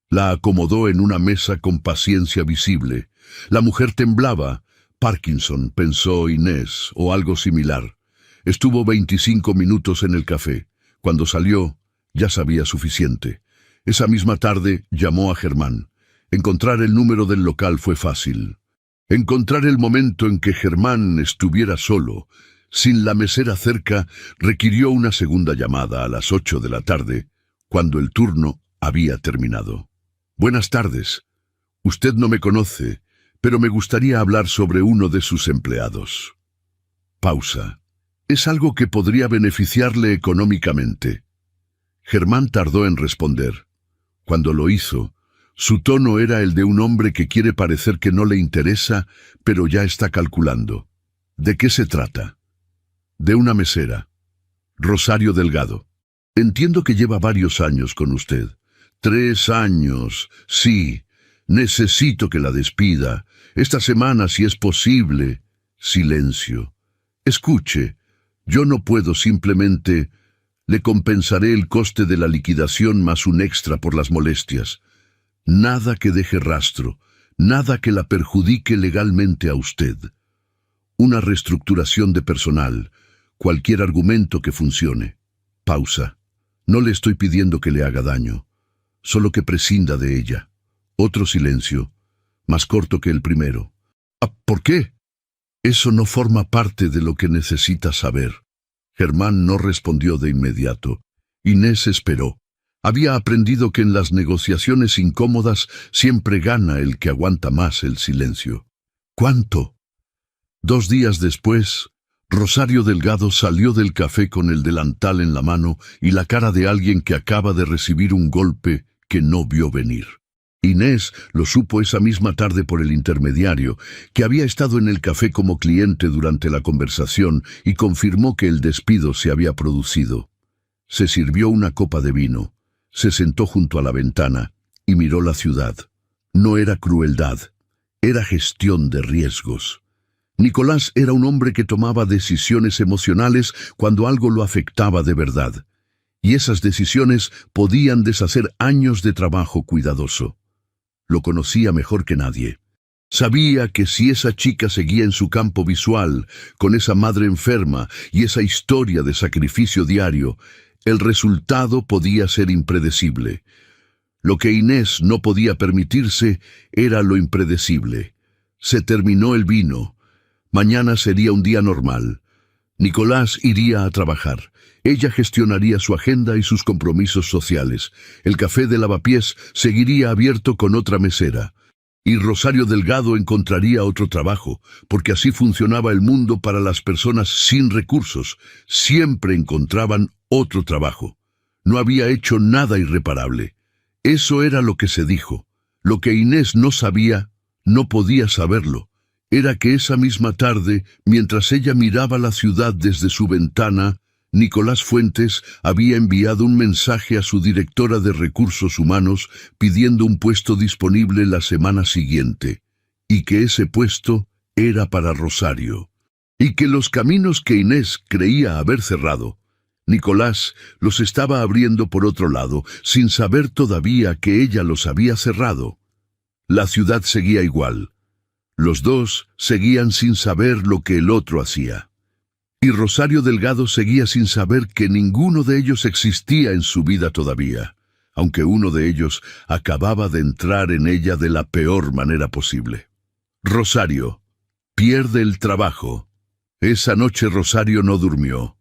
Speaker 1: La acomodó en una mesa con paciencia visible. La mujer temblaba, Parkinson, pensó Inés, o algo similar. Estuvo 25 minutos en el café. Cuando salió, ya sabía suficiente. Esa misma tarde llamó a Germán. Encontrar el número del local fue fácil. Encontrar el momento en que Germán estuviera solo, sin la mesera cerca, requirió una segunda llamada a las 8 de la tarde, cuando el turno había terminado. Buenas tardes. Usted no me conoce, pero me gustaría hablar sobre uno de sus empleados. Pausa. Es algo que podría beneficiarle económicamente. Germán tardó en responder. Cuando lo hizo, su tono era el de un hombre que quiere parecer que no le interesa, pero ya está calculando. ¿De qué se trata? De una mesera. Rosario Delgado. Entiendo que lleva varios años con usted. 3 años, sí. Necesito que la despida. Esta semana, si es posible. Silencio. Escuche, yo no puedo simplemente... Le compensaré el coste de la liquidación más un extra por las molestias. Nada que deje rastro, nada que la perjudique legalmente a usted. Una reestructuración de personal, cualquier argumento que funcione. Pausa. No le estoy pidiendo que le haga daño, solo que prescinda de ella. Otro silencio, más corto que el primero. ¿Por qué? Eso no forma parte de lo que necesita saber. Germán no respondió de inmediato. Inés esperó. Había aprendido que en las negociaciones incómodas siempre gana el que aguanta más el silencio. ¿Cuánto? 2 días después, Rosario Delgado salió del café con el delantal en la mano y la cara de alguien que acaba de recibir un golpe que no vio venir. Inés lo supo esa misma tarde por el intermediario, que había estado en el café como cliente durante la conversación y confirmó que el despido se había producido. Se sirvió una copa de vino, se sentó junto a la ventana y miró la ciudad. No era crueldad, era gestión de riesgos. Nicolás era un hombre que tomaba decisiones emocionales cuando algo lo afectaba de verdad, y esas decisiones podían deshacer años de trabajo cuidadoso. Lo conocía mejor que nadie. Sabía que si esa chica seguía en su campo visual, con esa madre enferma y esa historia de sacrificio diario, el resultado podía ser impredecible. Lo que Inés no podía permitirse era lo impredecible. Se terminó el vino. Mañana sería un día normal. Nicolás iría a trabajar. Ella gestionaría su agenda y sus compromisos sociales. El café de Lavapiés seguiría abierto con otra mesera. Y Rosario Delgado encontraría otro trabajo, porque así funcionaba el mundo para las personas sin recursos. Siempre encontraban otro trabajo. No había hecho nada irreparable. Eso era lo que se dijo. Lo que Inés no sabía, no podía saberlo. Era que esa misma tarde, mientras ella miraba la ciudad desde su ventana, Nicolás Fuentes había enviado un mensaje a su directora de Recursos Humanos pidiendo un puesto disponible la semana siguiente, y que ese puesto era para Rosario, y que los caminos que Inés creía haber cerrado, Nicolás los estaba abriendo por otro lado, sin saber todavía que ella los había cerrado. La ciudad seguía igual. Los dos seguían sin saber lo que el otro hacía. Y Rosario Delgado seguía sin saber que ninguno de ellos existía en su vida todavía, aunque uno de ellos acababa de entrar en ella de la peor manera posible. Rosario pierde el trabajo. Esa noche Rosario no durmió.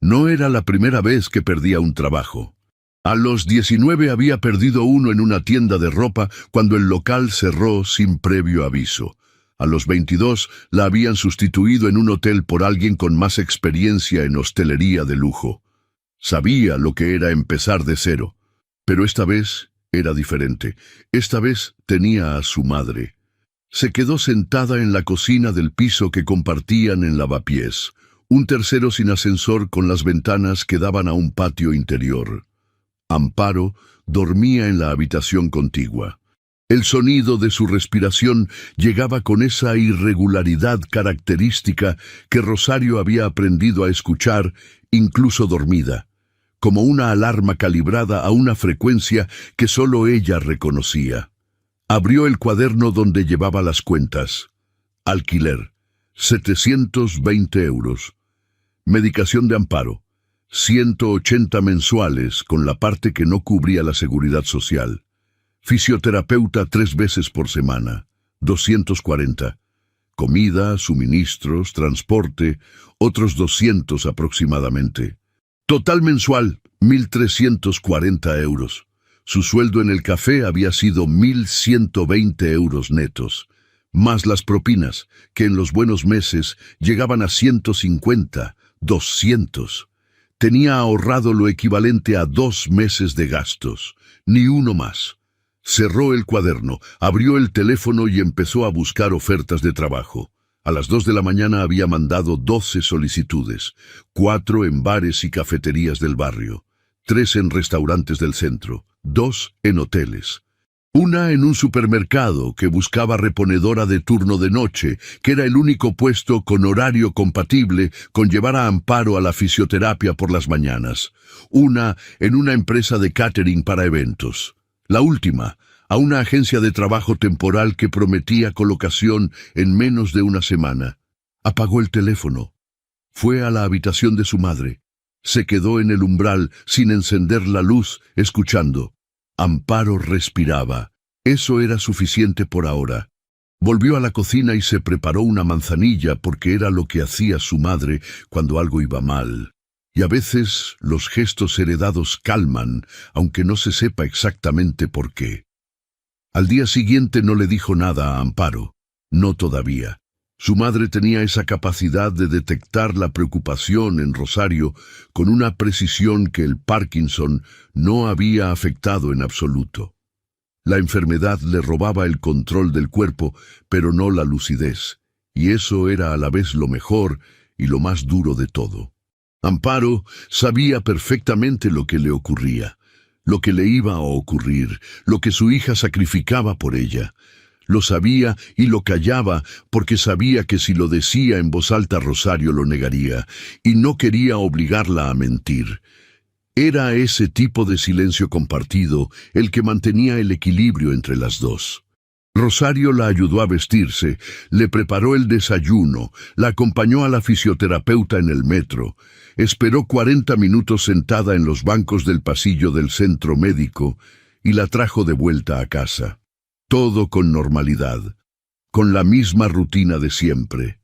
Speaker 1: No era la primera vez que perdía un trabajo. A los 19 había perdido uno en una tienda de ropa cuando el local cerró sin previo aviso. A los 22 la habían sustituido en un hotel por alguien con más experiencia en hostelería de lujo. Sabía lo que era empezar de cero, pero esta vez era diferente. Esta vez tenía a su madre. Se quedó sentada en la cocina del piso que compartían en Lavapiés, un tercero sin ascensor con las ventanas que daban a un patio interior. Amparo dormía en la habitación contigua. El sonido de su respiración llegaba con esa irregularidad característica que Rosario había aprendido a escuchar, incluso dormida, como una alarma calibrada a una frecuencia que solo ella reconocía. Abrió el cuaderno donde llevaba las cuentas. Alquiler, €720. Medicación de Amparo, 180 mensuales con la parte que no cubría la seguridad social. Fisioterapeuta 3 veces por semana, 240. Comida, suministros, transporte, otros 200 aproximadamente. Total mensual, €1.340. Su sueldo en el café había sido €1.120 netos, más las propinas, que en los buenos meses llegaban a 150, 200. Tenía ahorrado lo equivalente a 2 meses de gastos, ni uno más. Cerró el cuaderno, abrió el teléfono y empezó a buscar ofertas de trabajo. A las 2 de la mañana había mandado 12 solicitudes, 4 en bares y cafeterías del barrio, 3 en restaurantes del centro, 2 en hoteles. Una en un supermercado que buscaba reponedora de turno de noche, que era el único puesto con horario compatible con llevar a Amparo a la fisioterapia por las mañanas. Una en una empresa de catering para eventos. La última, a una agencia de trabajo temporal que prometía colocación en menos de una semana. Apagó el teléfono. Fue a la habitación de su madre. Se quedó en el umbral sin encender la luz, escuchando. Amparo respiraba. Eso era suficiente por ahora. Volvió a la cocina y se preparó una manzanilla porque era lo que hacía su madre cuando algo iba mal. Y a veces los gestos heredados calman, aunque no se sepa exactamente por qué. Al día siguiente no le dijo nada a Amparo. No todavía. Su madre tenía esa capacidad de detectar la preocupación en Rosario con una precisión que el Parkinson no había afectado en absoluto. La enfermedad le robaba el control del cuerpo, pero no la lucidez, y eso era a la vez lo mejor y lo más duro de todo. Amparo sabía perfectamente lo que le ocurría, lo que le iba a ocurrir, lo que su hija sacrificaba por ella. Lo sabía y lo callaba porque sabía que si lo decía en voz alta Rosario lo negaría, y no quería obligarla a mentir. Era ese tipo de silencio compartido el que mantenía el equilibrio entre las dos. Rosario la ayudó a vestirse, le preparó el desayuno, la acompañó a la fisioterapeuta en el metro, esperó 40 minutos sentada en los bancos del pasillo del centro médico y la trajo de vuelta a casa. Todo con normalidad, con la misma rutina de siempre.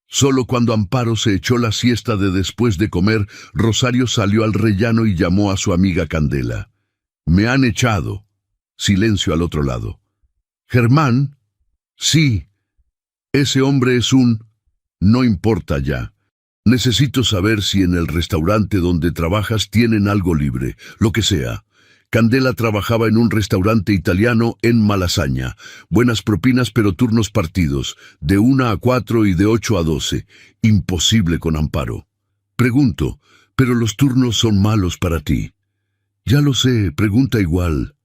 Speaker 1: Solo cuando Amparo se echó la siesta de después de comer, Rosario salió al rellano y llamó a su amiga Candela. «Me han echado». Silencio al otro lado. «¿Germán?» «Sí. Ese hombre es un...» «No importa ya. Necesito saber si en el restaurante donde trabajas tienen algo libre, lo que sea». Candela trabajaba en un restaurante italiano en Malasaña. Buenas propinas pero turnos partidos, de 1 a 4 y de 8 a 12. Imposible con Amparo. Pregunto, pero los turnos son malos para ti. Ya lo sé, pregunta igual.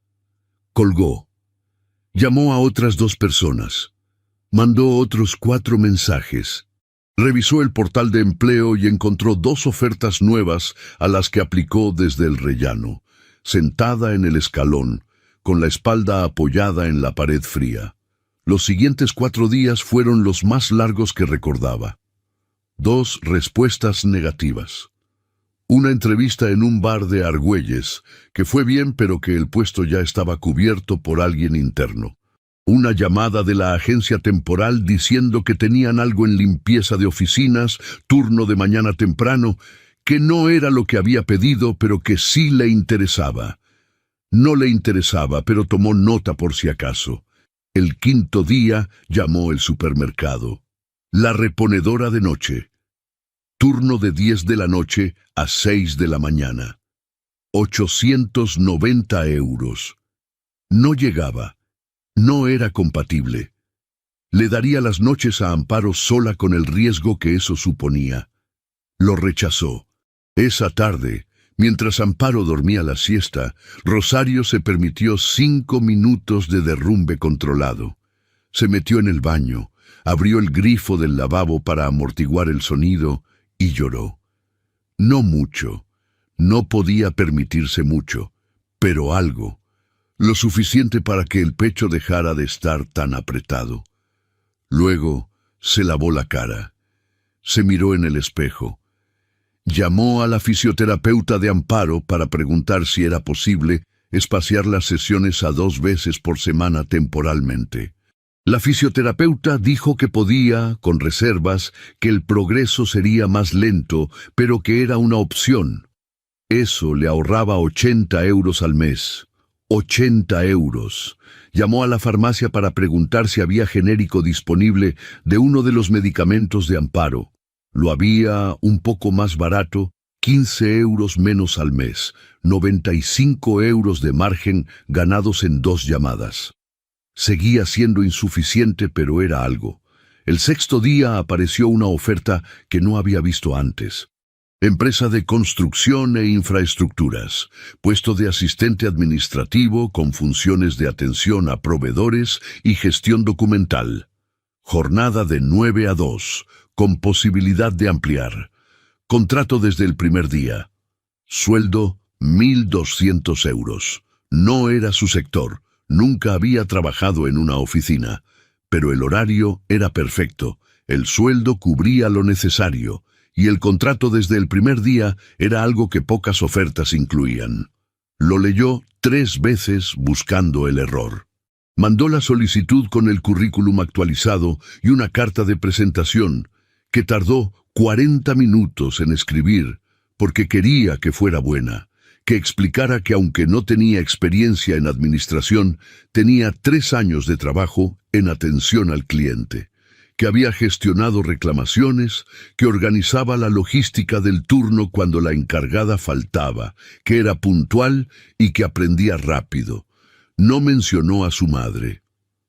Speaker 1: Colgó. Llamó a otras 2 personas. Mandó otros 4 mensajes. Revisó el portal de empleo y encontró 2 ofertas nuevas a las que aplicó desde el rellano. Sentada en el escalón, con la espalda apoyada en la pared fría. Los siguientes 4 días fueron los más largos que recordaba. 2 respuestas negativas. Una entrevista en un bar de Argüelles, que fue bien pero que el puesto ya estaba cubierto por alguien interno. Una llamada de la agencia temporal diciendo que tenían algo en limpieza de oficinas, turno de mañana temprano, que no era lo que había pedido, pero que sí le interesaba. No le interesaba, pero tomó nota por si acaso. El 5.º día llamó el supermercado. La reponedora de noche. Turno de 10 de la noche a 6 de la mañana. 890 euros. No llegaba. No era compatible. Le daría las noches a Amparo sola con el riesgo que eso suponía. Lo rechazó. Esa tarde, mientras Amparo dormía la siesta, Rosario se permitió 5 minutos de derrumbe controlado. Se metió en el baño, abrió el grifo del lavabo para amortiguar el sonido y lloró. No mucho, no podía permitirse mucho, pero algo, lo suficiente para que el pecho dejara de estar tan apretado. Luego, Se lavó la cara. Se miró en el espejo. Llamó a la fisioterapeuta de Amparo para preguntar si era posible espaciar las sesiones a 2 veces por semana temporalmente. La fisioterapeuta dijo que podía, con reservas, que el progreso sería más lento, pero que era una opción. Eso le ahorraba 80 euros al mes. 80 euros. Llamó a la farmacia para preguntar si había genérico disponible de uno de los medicamentos de Amparo. Lo había un poco más barato, 15 euros menos al mes, 95 euros de margen ganados en 2 llamadas. Seguía siendo insuficiente, pero era algo. El 6.º día apareció una oferta que no había visto antes. Empresa de construcción e infraestructuras, puesto de asistente administrativo con funciones de atención a proveedores y gestión documental. Jornada de 9 a 2, con posibilidad de ampliar. Contrato desde el primer día. Sueldo 1.200 euros. No era su sector, nunca había trabajado en una oficina, pero el horario era perfecto, el sueldo cubría lo necesario, y el contrato desde el primer día era algo que pocas ofertas incluían. Lo leyó 3 veces buscando el error. Mandó la solicitud con el currículum actualizado y una carta de presentación, que tardó 40 minutos en escribir, porque quería que fuera buena, que explicara que aunque no tenía experiencia en administración, tenía 3 años de trabajo en atención al cliente, que había gestionado reclamaciones, que organizaba la logística del turno cuando la encargada faltaba, que era puntual y que aprendía rápido. No mencionó a su madre.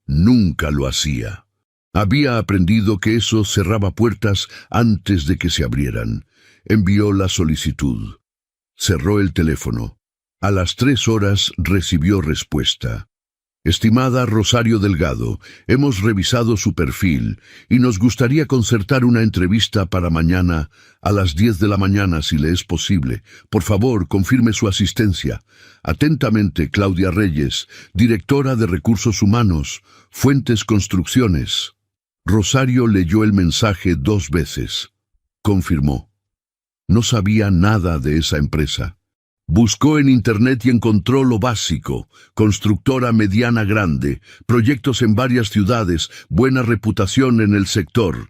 Speaker 1: Nunca lo hacía. Había aprendido que eso cerraba puertas antes de que se abrieran. Envió la solicitud. Cerró el teléfono. A las 3 horas recibió respuesta. Estimada Rosario Delgado, hemos revisado su perfil y nos gustaría concertar una entrevista para mañana a las 10 de la mañana si le es posible. Por favor, confirme su asistencia. Atentamente, Claudia Reyes, directora de Recursos Humanos, Fuentes Construcciones. Rosario leyó el mensaje 2 veces. Confirmó. No sabía nada de esa empresa. Buscó en internet y encontró lo básico: constructora mediana grande, proyectos en varias ciudades, buena reputación en el sector.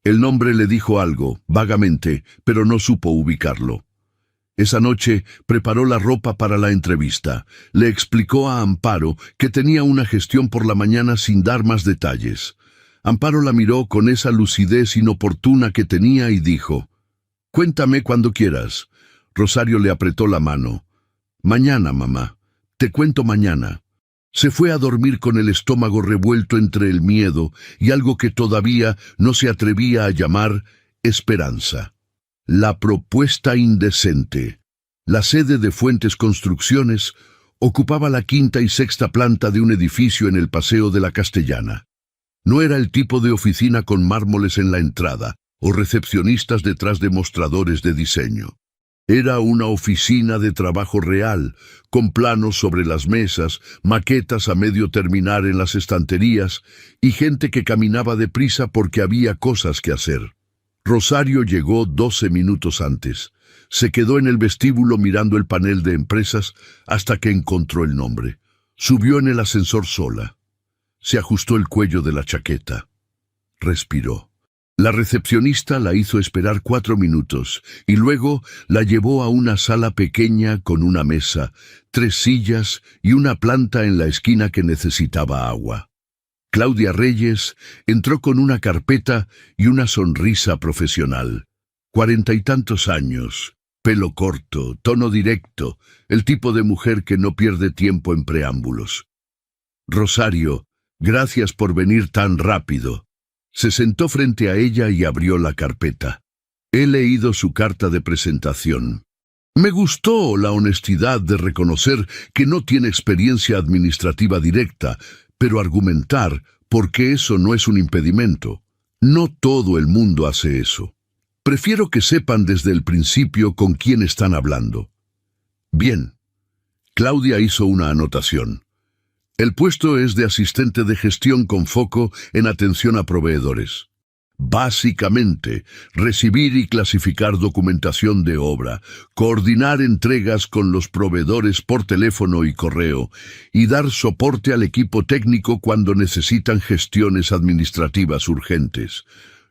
Speaker 1: El nombre le dijo algo, vagamente, pero no supo ubicarlo. Esa noche preparó la ropa para la entrevista. Le explicó a Amparo que tenía una gestión por la mañana sin dar más detalles. Amparo la miró con esa lucidez inoportuna que tenía y dijo: «Cuéntame cuando quieras». Rosario le apretó la mano. «Mañana, mamá. Te cuento mañana». Se fue a dormir con el estómago revuelto entre el miedo y algo que todavía no se atrevía a llamar esperanza. La propuesta indecente. La sede de Fuentes Construcciones ocupaba la 5ª y 6ª planta de un edificio en el Paseo de la Castellana. No era el tipo de oficina con mármoles en la entrada o recepcionistas detrás de mostradores de diseño. Era una oficina de trabajo real, con planos sobre las mesas, maquetas a medio terminar en las estanterías y gente que caminaba deprisa porque había cosas que hacer. Rosario llegó 12 minutos antes. Se quedó en el vestíbulo mirando el panel de empresas hasta que encontró el nombre. Subió en el ascensor sola. Se ajustó el cuello de la chaqueta. Respiró. La recepcionista la hizo esperar 4 minutos y luego la llevó a una sala pequeña con una mesa, 3 sillas y una planta en la esquina que necesitaba agua. Claudia Reyes entró con una carpeta y una sonrisa profesional. 40 y tantos años, pelo corto, tono directo, el tipo de mujer que no pierde tiempo en preámbulos. «Rosario, gracias por venir tan rápido». Se sentó frente a ella y abrió la carpeta. «He leído su carta de presentación. Me gustó la honestidad de reconocer que no tiene experiencia administrativa directa, pero argumentar porque eso no es un impedimento. No todo el mundo hace eso. Prefiero que sepan desde el principio con quién están hablando». «Bien». Claudia hizo una anotación. «El puesto es de asistente de gestión con foco en atención a proveedores». Básicamente, recibir y clasificar documentación de obra, coordinar entregas con los proveedores por teléfono y correo, y dar soporte al equipo técnico cuando necesitan gestiones administrativas urgentes.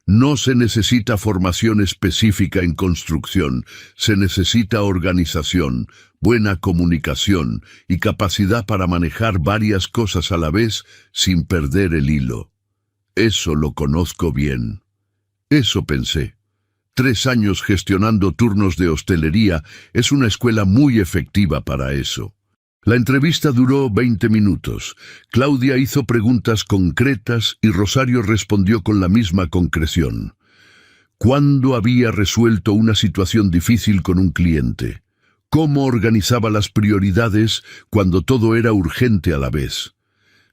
Speaker 1: No se necesita formación específica en construcción, se necesita organización, buena comunicación y capacidad para manejar varias cosas a la vez sin perder el hilo. Eso lo conozco bien. Eso pensé. 3 años gestionando turnos de hostelería es una escuela muy efectiva para eso. La entrevista duró 20 minutos. Claudia hizo preguntas concretas y Rosario respondió con la misma concreción. ¿Cuándo había resuelto una situación difícil con un cliente? ¿Cómo organizaba las prioridades cuando todo era urgente a la vez?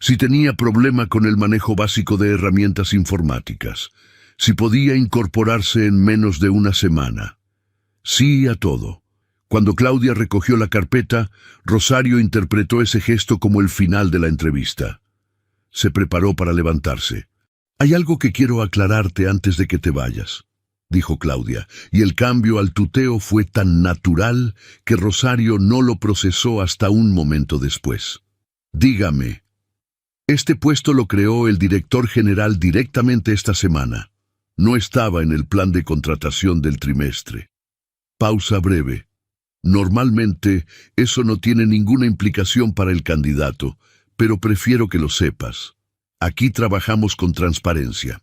Speaker 1: Si tenía problema con el manejo básico de herramientas informáticas. Si podía incorporarse en menos de una semana. Sí a todo. Cuando Claudia recogió la carpeta, Rosario interpretó ese gesto como el final de la entrevista. Se preparó para levantarse. «Hay algo que quiero aclararte antes de que te vayas», dijo Claudia, y el cambio al tuteo fue tan natural que Rosario no lo procesó hasta un momento después. «Dígame, este puesto lo creó el director general directamente esta semana. No estaba en el plan de contratación del trimestre». Pausa breve. Normalmente, eso no tiene ninguna implicación para el candidato, pero prefiero que lo sepas. Aquí trabajamos con transparencia.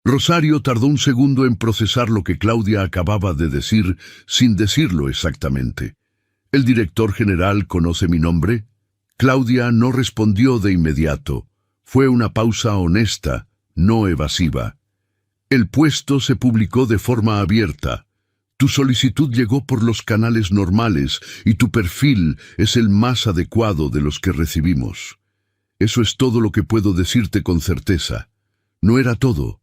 Speaker 1: Rosario tardó un segundo en procesar lo que Claudia acababa de decir, sin decirlo exactamente. ¿El director general conoce mi nombre? Claudia no respondió de inmediato. Fue una pausa honesta, no evasiva. El puesto se publicó de forma abierta. Tu solicitud llegó por los canales normales y tu perfil es el más adecuado de los que recibimos. Eso es todo lo que puedo decirte con certeza. No era todo.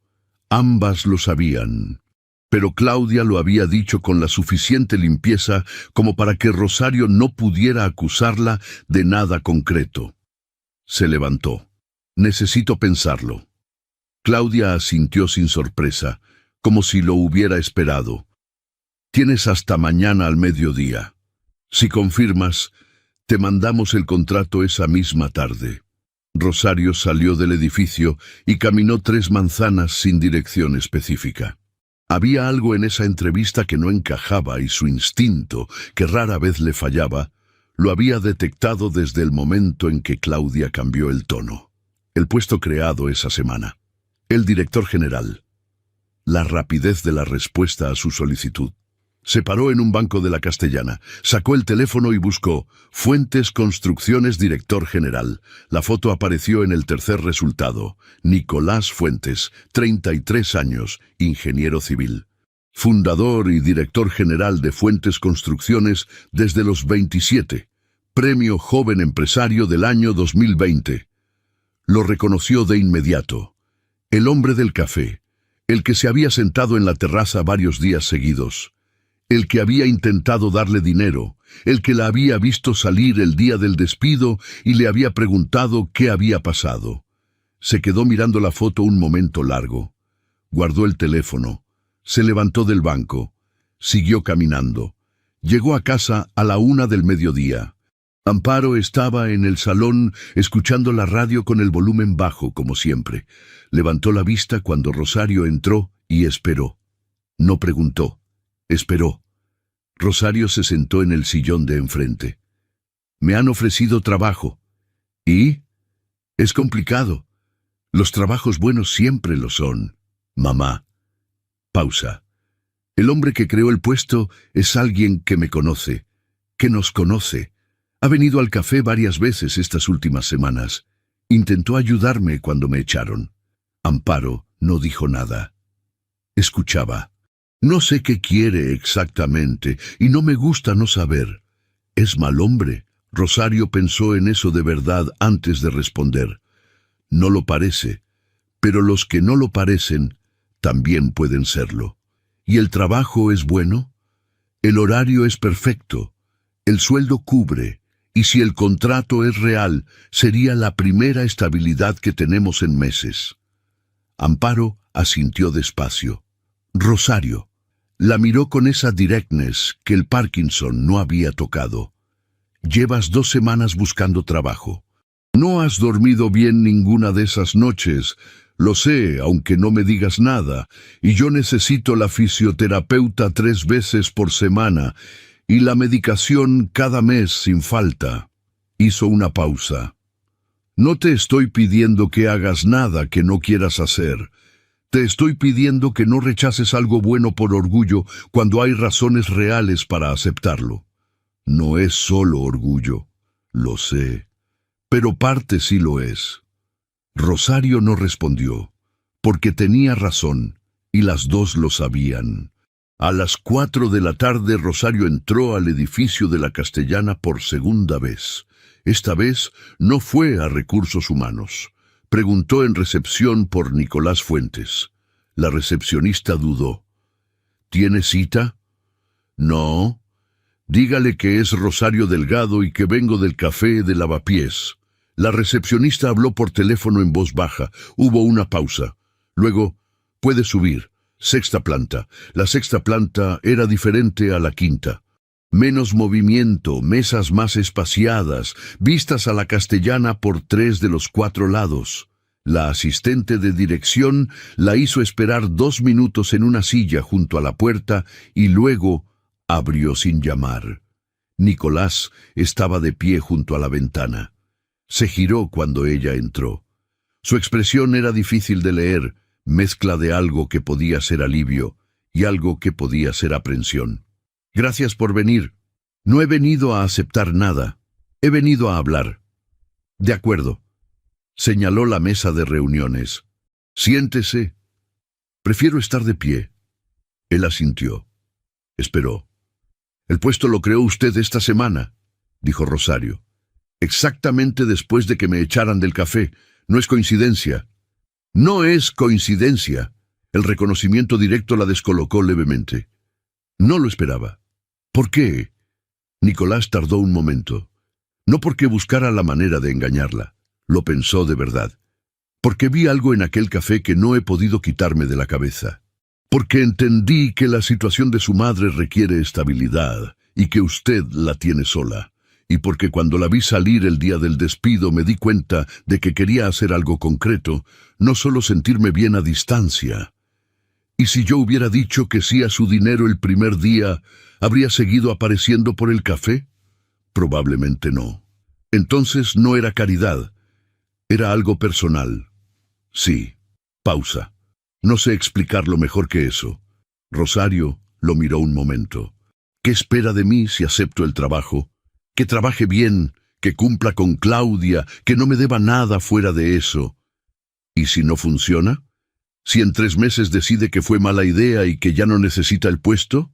Speaker 1: Ambas lo sabían. Pero Claudia lo había dicho con la suficiente limpieza como para que Rosario no pudiera acusarla de nada concreto. Se levantó. Necesito pensarlo. Claudia asintió sin sorpresa, como si lo hubiera esperado. Tienes hasta mañana al mediodía. Si confirmas, te mandamos el contrato esa misma tarde. Rosario salió del edificio y caminó 3 manzanas sin dirección específica. Había algo en esa entrevista que no encajaba y su instinto, que rara vez le fallaba, lo había detectado desde el momento en que Claudia cambió el tono. El puesto creado esa semana. El director general. La rapidez de la respuesta a su solicitud. Se paró en un banco de la Castellana, sacó el teléfono y buscó Fuentes Construcciones Director General. La foto apareció en el tercer resultado. Nicolás Fuentes, 33 años, ingeniero civil. Fundador y director general de Fuentes Construcciones desde los 27. Premio Joven Empresario del año 2020. Lo reconoció de inmediato. El hombre del café, el que se había sentado en la terraza varios días seguidos. El que había intentado darle dinero, el que la había visto salir el día del despido y le había preguntado qué había pasado. Se quedó mirando la foto un momento largo. Guardó el teléfono. Se levantó del banco. Siguió caminando. Llegó a casa a la 1 del mediodía. Amparo estaba en el salón escuchando la radio con el volumen bajo, como siempre. Levantó la vista cuando Rosario entró y esperó. No preguntó. Esperó. Rosario se sentó en el sillón de enfrente. Me han ofrecido trabajo. ¿Y? Es complicado. Los trabajos buenos siempre lo son. Mamá. Pausa. El hombre que creó el puesto es alguien que me conoce, que nos conoce. Ha venido al café varias veces estas últimas semanas. Intentó ayudarme cuando me echaron. Amparo no dijo nada. Escuchaba. No sé qué quiere exactamente, y no me gusta no saber. ¿Es mal hombre? Rosario pensó en eso de verdad antes de responder. No lo parece, pero los que no lo parecen también pueden serlo. ¿Y el trabajo es bueno? El horario es perfecto. El sueldo cubre. Y si el contrato es real, sería la primera estabilidad que tenemos en meses. Amparo asintió despacio. Rosario. La miró con esa directness que el Parkinson no había tocado. Llevas 2 semanas buscando trabajo. No has dormido bien ninguna de esas noches. Lo sé, aunque no me digas nada. Y yo necesito la fisioterapeuta 3 veces por semana y la medicación cada mes sin falta. Hizo una pausa. No te estoy pidiendo que hagas nada que no quieras hacer. Te estoy pidiendo que no rechaces algo bueno por orgullo cuando hay razones reales para aceptarlo. No es solo orgullo, lo sé, pero parte sí lo es. Rosario no respondió, porque tenía razón, y las dos lo sabían. A las 4 de la tarde Rosario entró al edificio de la Castellana por segunda vez. Esta vez no fue a Recursos Humanos. Preguntó en recepción por Nicolás Fuentes. La recepcionista dudó. ¿Tiene cita? No. Dígale que es Rosario Delgado y que vengo del café de Lavapiés. La recepcionista habló por teléfono en voz baja. Hubo una pausa. Luego, puede subir. 6ª planta. La 6ª planta era diferente a la 5ª. Menos movimiento, mesas más espaciadas, vistas a la Castellana por 3 de los 4 lados. La asistente de dirección la hizo esperar 2 minutos en una silla junto a la puerta y luego abrió sin llamar. Nicolás estaba de pie junto a la ventana. Se giró cuando ella entró. Su expresión era difícil de leer, mezcla de algo que podía ser alivio y algo que podía ser aprensión. Gracias por venir. No he venido a aceptar nada. He venido a hablar. De acuerdo. Señaló la mesa de reuniones. Siéntese. Prefiero estar de pie. Él asintió. Esperó. El puesto lo creó usted esta semana, dijo Rosario. Exactamente después de que me echaran del café. No es coincidencia. No es coincidencia. El reconocimiento directo la descolocó levemente. No lo esperaba. ¿Por qué? Nicolás tardó un momento. No porque buscara la manera de engañarla. Lo pensó de verdad. Porque vi algo en aquel café que no he podido quitarme de la cabeza. Porque entendí que la situación de su madre requiere estabilidad y que usted la tiene sola. Y porque cuando la vi salir el día del despido me di cuenta de que quería hacer algo concreto, no solo sentirme bien a distancia. ¿Y si yo hubiera dicho que sí a su dinero el primer día, habría seguido apareciendo por el café? Probablemente no. Entonces no era caridad. Era algo personal. Sí. Pausa. No sé explicarlo mejor que eso. Rosario lo miró un momento. ¿Qué espera de mí si acepto el trabajo? Que trabaje bien, que cumpla con Claudia, que no me deba nada fuera de eso. ¿Y si no funciona? ¿Si en 3 meses decide que fue mala idea y que ya no necesita el puesto?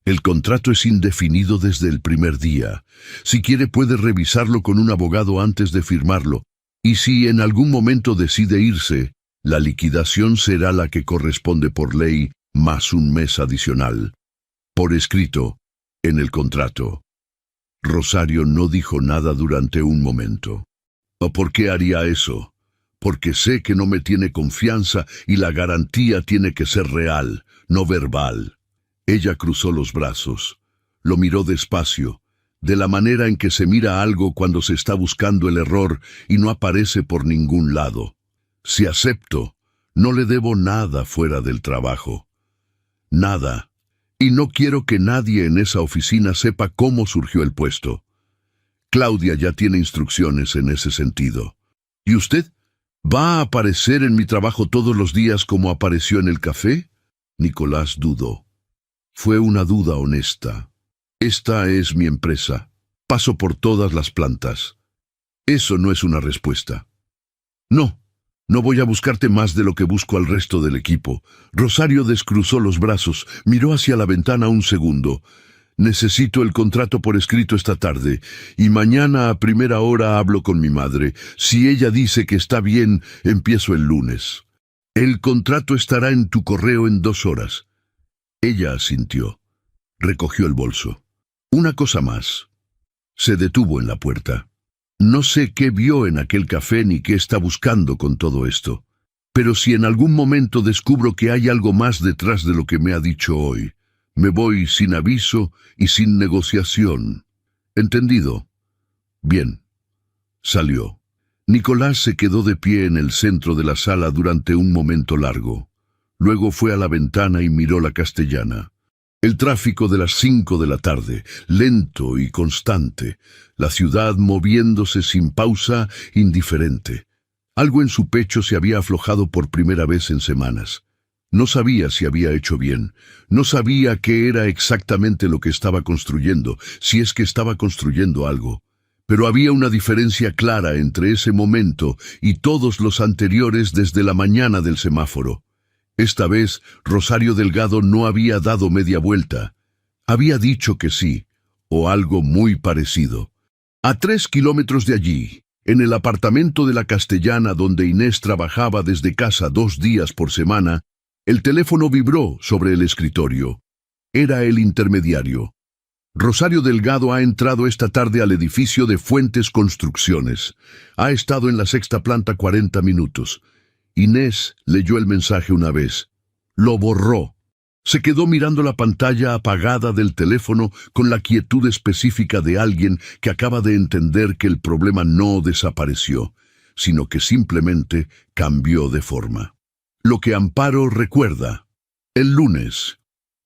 Speaker 1: El contrato es indefinido desde el primer día. Si quiere puede revisarlo con un abogado antes de firmarlo. Y si en algún momento decide irse, la liquidación será la que corresponde por ley, más un mes adicional. Por escrito, en el contrato. Rosario no dijo nada durante un momento. ¿O por qué haría eso? Porque sé que no me tiene confianza y la garantía tiene que ser real, no verbal. Ella cruzó los brazos. Lo miró despacio, de la manera en que se mira algo cuando se está buscando el error y no aparece por ningún lado. Si acepto, no le debo nada fuera del trabajo. Nada. Y no quiero que nadie en esa oficina sepa cómo surgió el puesto. Claudia ya tiene instrucciones en ese sentido. ¿Y usted? ¿Va a aparecer en mi trabajo todos los días como apareció en el café? Nicolás dudó. Fue una duda honesta. Esta es mi empresa. Paso por todas las plantas. Eso no es una respuesta. No. No voy a buscarte más de lo que busco al resto del equipo. Rosario descruzó los brazos, miró hacia la ventana un segundo. Necesito el contrato por escrito esta tarde, y mañana a primera hora hablo con mi madre. Si ella dice que está bien, empiezo el lunes. El contrato estará en tu correo en 2 horas. Ella asintió. Recogió el bolso. Una cosa más. Se detuvo en la puerta. No sé qué vio en aquel café ni qué está buscando con todo esto. Pero si en algún momento descubro que hay algo más detrás de lo que me ha dicho hoy, me voy sin aviso y sin negociación. ¿Entendido? Bien. Salió. Nicolás se quedó de pie en el centro de la sala durante un momento largo. Luego fue a la ventana y miró la Castellana. El tráfico de las 5 de la tarde, lento y constante, la ciudad moviéndose sin pausa, indiferente. Algo en su pecho se había aflojado por primera vez en semanas. No sabía si había hecho bien, no sabía qué era exactamente lo que estaba construyendo, si es que estaba construyendo algo. Pero había una diferencia clara entre ese momento y todos los anteriores desde la mañana del semáforo. Esta vez, Rosario Delgado no había dado media vuelta. Había dicho que sí, o algo muy parecido. A 3 kilómetros de allí, en el apartamento de la Castellana donde Inés trabajaba desde casa 2 días por semana, el teléfono vibró sobre el escritorio. Era el intermediario. Rosario Delgado ha entrado esta tarde al edificio de Fuentes Construcciones. Ha estado en la 6ª planta 40 minutos. Inés leyó el mensaje una vez. Lo borró. Se quedó mirando la pantalla apagada del teléfono con la quietud específica de alguien que acaba de entender que el problema no desapareció, sino que simplemente cambió de forma. Lo que Amparo recuerda. El lunes,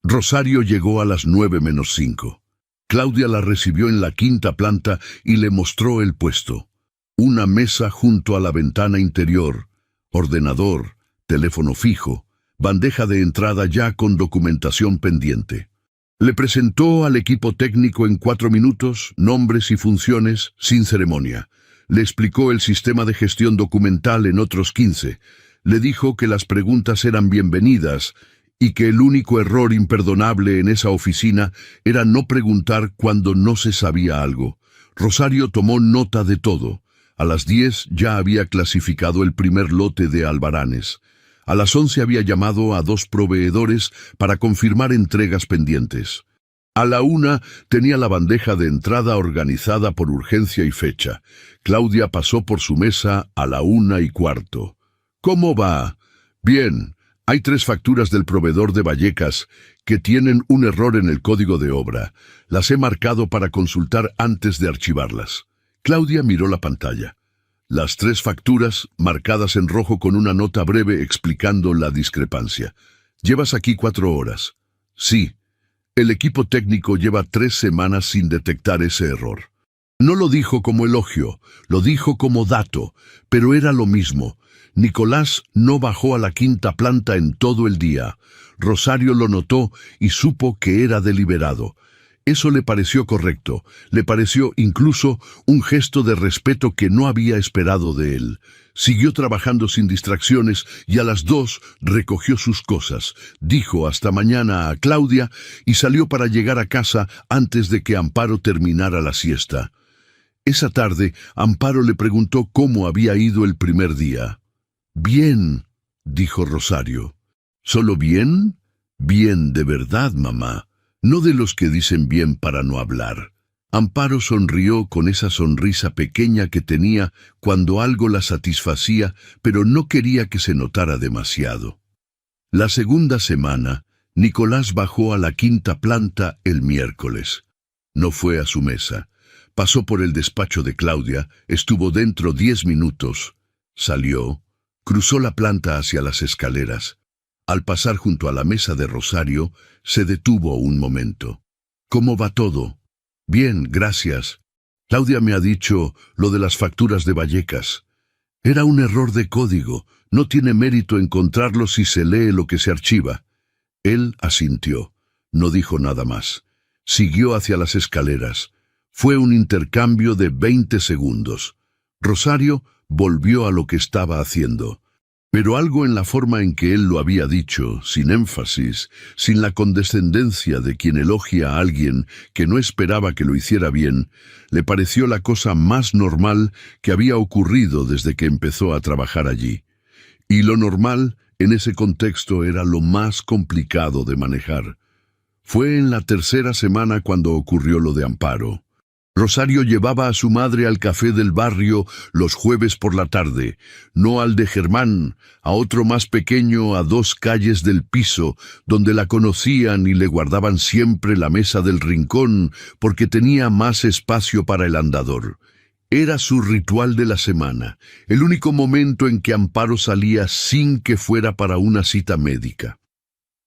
Speaker 1: Rosario llegó a las 9:05. Claudia la recibió en la 5ª planta y le mostró el puesto. Una mesa junto a la ventana interior, ordenador, teléfono fijo, bandeja de entrada ya con documentación pendiente. Le presentó al equipo técnico en 4 minutos, nombres y funciones, sin ceremonia. Le explicó el sistema de gestión documental en otros 15. Le dijo que las preguntas eran bienvenidas y que el único error imperdonable en esa oficina era no preguntar cuando no se sabía algo. Rosario tomó nota de todo. A las 10 ya había clasificado el primer lote de albaranes. A las 11 había llamado a 2 proveedores para confirmar entregas pendientes. A la 1 tenía la bandeja de entrada organizada por urgencia y fecha. Claudia pasó por su mesa a la 1:15. ¿Cómo va? Bien. Hay 3 facturas del proveedor de Vallecas que tienen un error en el código de obra. Las he marcado para consultar antes de archivarlas. Claudia miró la pantalla. Las 3 facturas, marcadas en rojo con una nota breve explicando la discrepancia. ¿Llevas aquí 4 horas? Sí. El equipo técnico lleva 3 semanas sin detectar ese error. No lo dijo como elogio, lo dijo como dato, pero era lo mismo. Nicolás no bajó a la 5ª planta en todo el día. Rosario lo notó y supo que era deliberado. Eso le pareció correcto, le pareció incluso un gesto de respeto que no había esperado de él. Siguió trabajando sin distracciones y a las 2 recogió sus cosas, dijo hasta mañana a Claudia y salió para llegar a casa antes de que Amparo terminara la siesta. Esa tarde, Amparo le preguntó cómo había ido el primer día. Bien, dijo Rosario. ¿Solo bien? Bien de verdad, mamá. No de los que dicen bien para no hablar. Amparo sonrió con esa sonrisa pequeña que tenía cuando algo la satisfacía, pero no quería que se notara demasiado. La segunda semana, Nicolás bajó a la 5ª planta el miércoles. No fue a su mesa. Pasó por el despacho de Claudia, estuvo dentro 10 minutos. Salió, cruzó la planta hacia las escaleras. Al pasar junto a la mesa de Rosario, se detuvo un momento. ¿Cómo va todo? Bien, gracias. Claudia me ha dicho lo de las facturas de Vallecas. Era un error de código. No tiene mérito encontrarlo si se lee lo que se archiva. Él asintió. No dijo nada más. Siguió hacia las escaleras. Fue un intercambio de 20 segundos. Rosario volvió a lo que estaba haciendo. Pero algo en la forma en que él lo había dicho, sin énfasis, sin la condescendencia de quien elogia a alguien que no esperaba que lo hiciera bien, le pareció la cosa más normal que había ocurrido desde que empezó a trabajar allí. Y lo normal, en ese contexto, era lo más complicado de manejar. Fue en la tercera semana cuando ocurrió lo de Amparo. Rosario llevaba a su madre al café del barrio los jueves por la tarde, no al de Germán, a otro más pequeño a 2 calles del piso, donde la conocían y le guardaban siempre la mesa del rincón, porque tenía más espacio para el andador. Era su ritual de la semana, el único momento en que Amparo salía sin que fuera para una cita médica.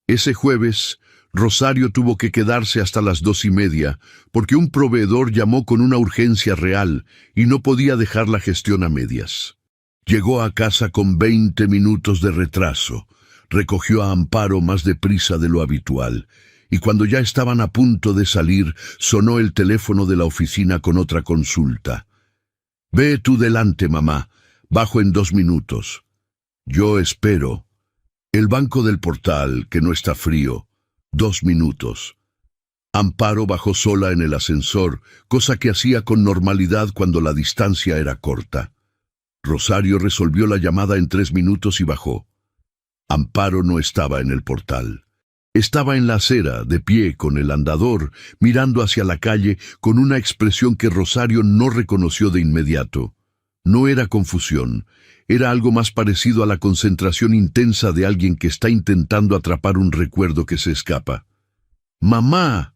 Speaker 1: Ese jueves, Rosario tuvo que quedarse hasta las 2:30, porque un proveedor llamó con una urgencia real y no podía dejar la gestión a medias. Llegó a casa con 20 minutos de retraso, recogió a Amparo más deprisa de lo habitual, y cuando ya estaban a punto de salir, sonó el teléfono de la oficina con otra consulta. «Ve tú delante, mamá. Bajo en 2 minutos». «Yo espero». «El banco del portal, que no está frío». 2 minutos. Amparo bajó sola en el ascensor, cosa que hacía con normalidad cuando la distancia era corta. Rosario resolvió la llamada en 3 minutos y bajó. Amparo no estaba en el portal. Estaba en la acera, de pie, con el andador, mirando hacia la calle, con una expresión que Rosario no reconoció de inmediato. No era confusión, era algo más parecido a la concentración intensa de alguien que está intentando atrapar un recuerdo que se escapa. «Mamá,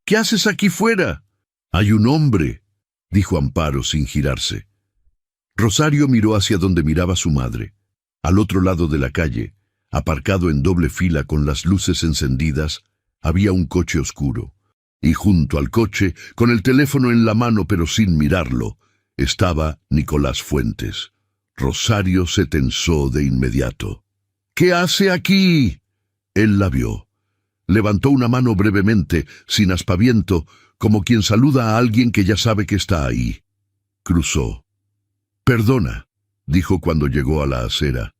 Speaker 1: ¿qué haces aquí fuera?» «Hay un hombre», dijo Amparo sin girarse. Rosario miró hacia donde miraba su madre. Al otro lado de la calle, aparcado en doble fila con las luces encendidas, había un coche oscuro. Y junto al coche, con el teléfono en la mano pero sin mirarlo, estaba Nicolás Fuentes. Rosario se tensó de inmediato. «¿Qué hace aquí?» Él la vio. Levantó una mano brevemente, sin aspaviento, como quien saluda a alguien que ya sabe que está ahí. Cruzó. «Perdona», dijo cuando llegó a la acera.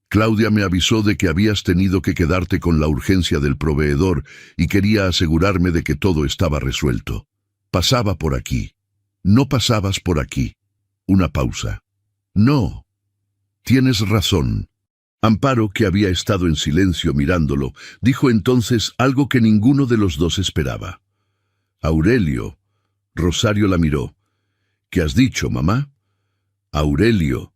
Speaker 1: «Claudia me avisó de que habías tenido que quedarte con la urgencia del proveedor y quería asegurarme de que todo estaba resuelto. Pasaba por aquí». «No pasabas por aquí». Una pausa. «No. Tienes razón». Amparo, que había estado en silencio mirándolo, dijo entonces algo que ninguno de los dos esperaba. «Aurelio». Rosario la miró. «¿Qué has dicho, mamá?» «Aurelio»,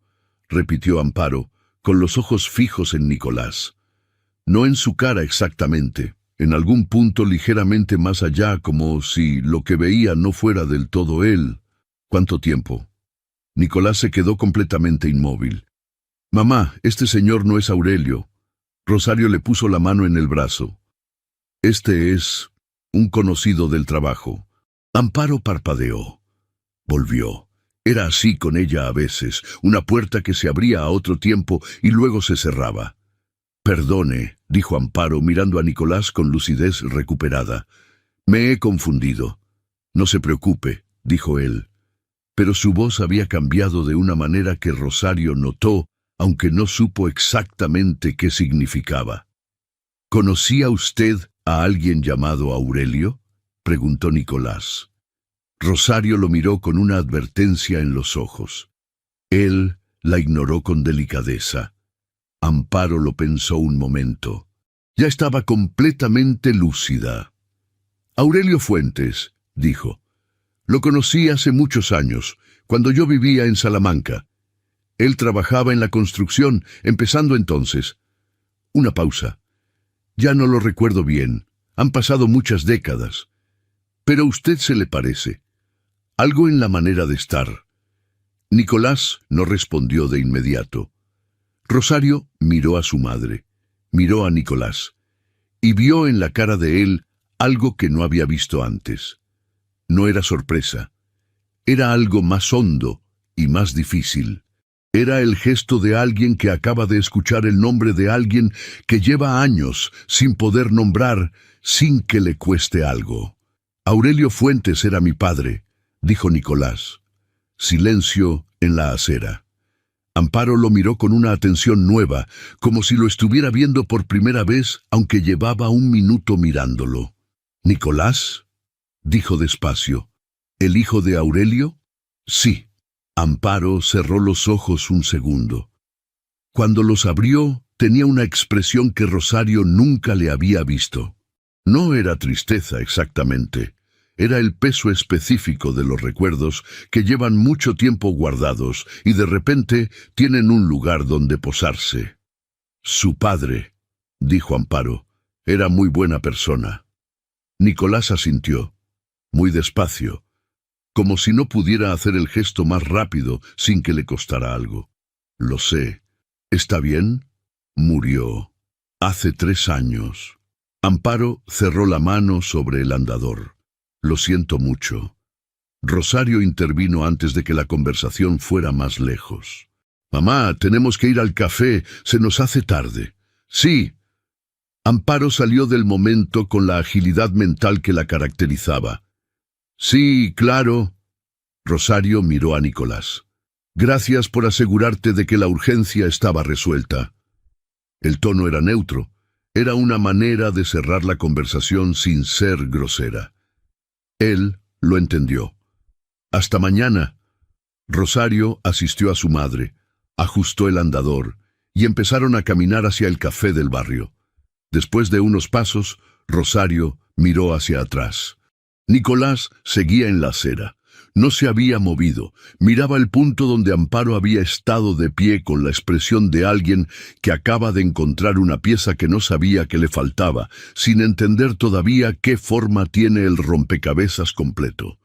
Speaker 1: repitió Amparo, con los ojos fijos en Nicolás. No en su cara exactamente, en algún punto ligeramente más allá, como si lo que veía no fuera del todo él. «¿Cuánto tiempo?» Nicolás se quedó completamente inmóvil. «Mamá, este señor no es Aurelio». Rosario le puso la mano en el brazo. «Este es un conocido del trabajo». Amparo parpadeó. Volvió. Era así con ella a veces, una puerta que se abría a otro tiempo y luego se cerraba. «Perdone», dijo Amparo mirando a Nicolás con lucidez recuperada. «Me he confundido». «No se preocupe», dijo él. Pero su voz había cambiado de una manera que Rosario notó, aunque no supo exactamente qué significaba. «¿Conocía usted a alguien llamado Aurelio?», preguntó Nicolás. Rosario lo miró con una advertencia en los ojos. Él la ignoró con delicadeza. Amparo lo pensó un momento. Ya estaba completamente lúcida. «Aurelio Fuentes», dijo. «Lo conocí hace muchos años, cuando yo vivía en Salamanca. Él trabajaba en la construcción, empezando entonces». Una pausa. «Ya no lo recuerdo bien. Han pasado muchas décadas. Pero a usted se le parece. Algo en la manera de estar». Nicolás no respondió de inmediato. Rosario miró a su madre, miró a Nicolás, y vio en la cara de él algo que no había visto antes. No era sorpresa. Era algo más hondo y más difícil. Era el gesto de alguien que acaba de escuchar el nombre de alguien que lleva años sin poder nombrar, sin que le cueste algo. «Aurelio Fuentes era mi padre», dijo Nicolás. Silencio en la acera. Amparo lo miró con una atención nueva, como si lo estuviera viendo por primera vez, aunque llevaba 1 minuto mirándolo. «¿Nicolás?», dijo despacio. «¿El hijo de Aurelio?» «Sí». Amparo cerró los ojos un segundo. Cuando los abrió, tenía una expresión que Rosario nunca le había visto. No era tristeza exactamente. Era el peso específico de los recuerdos que llevan mucho tiempo guardados y de repente tienen un lugar donde posarse. Su padre, dijo Amparo, era muy buena persona. Nicolás asintió, muy despacio, como si no pudiera hacer el gesto más rápido sin que le costara algo. Lo sé. ¿Está bien? Murió. Hace 3 años. Amparo cerró la mano sobre el andador. Lo siento mucho. Rosario intervino antes de que la conversación fuera más lejos. Mamá, tenemos que ir al café, se nos hace tarde. Sí. Amparo salió del momento con la agilidad mental que la caracterizaba. Sí, claro. Rosario miró a Nicolás. Gracias por asegurarte de que la urgencia estaba resuelta. El tono era neutro. Era una manera de cerrar la conversación sin ser grosera. Él lo entendió. Hasta mañana. Rosario asistió a su madre, ajustó el andador y empezaron a caminar hacia el café del barrio. Después de unos pasos, Rosario miró hacia atrás. Nicolás seguía en la acera. No se había movido. Miraba el punto donde Amparo había estado de pie con la expresión de alguien que acaba de encontrar una pieza que no sabía que le faltaba, sin entender todavía qué forma tiene el rompecabezas completo.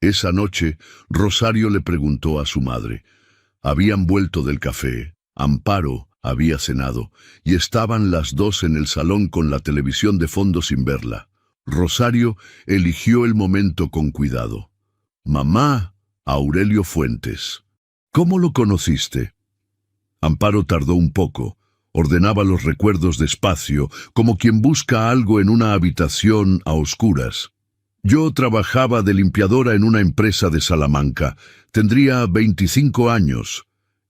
Speaker 1: Esa noche, Rosario le preguntó a su madre. Habían vuelto del café. Amparo había cenado, y estaban las dos en el salón con la televisión de fondo sin verla. Rosario eligió el momento con cuidado. Mamá, Aurelio Fuentes. ¿Cómo lo conociste? Amparo tardó un poco. Ordenaba los recuerdos despacio, como quien busca algo en una habitación a oscuras. Yo trabajaba de limpiadora en una empresa de Salamanca. Tendría 25 años.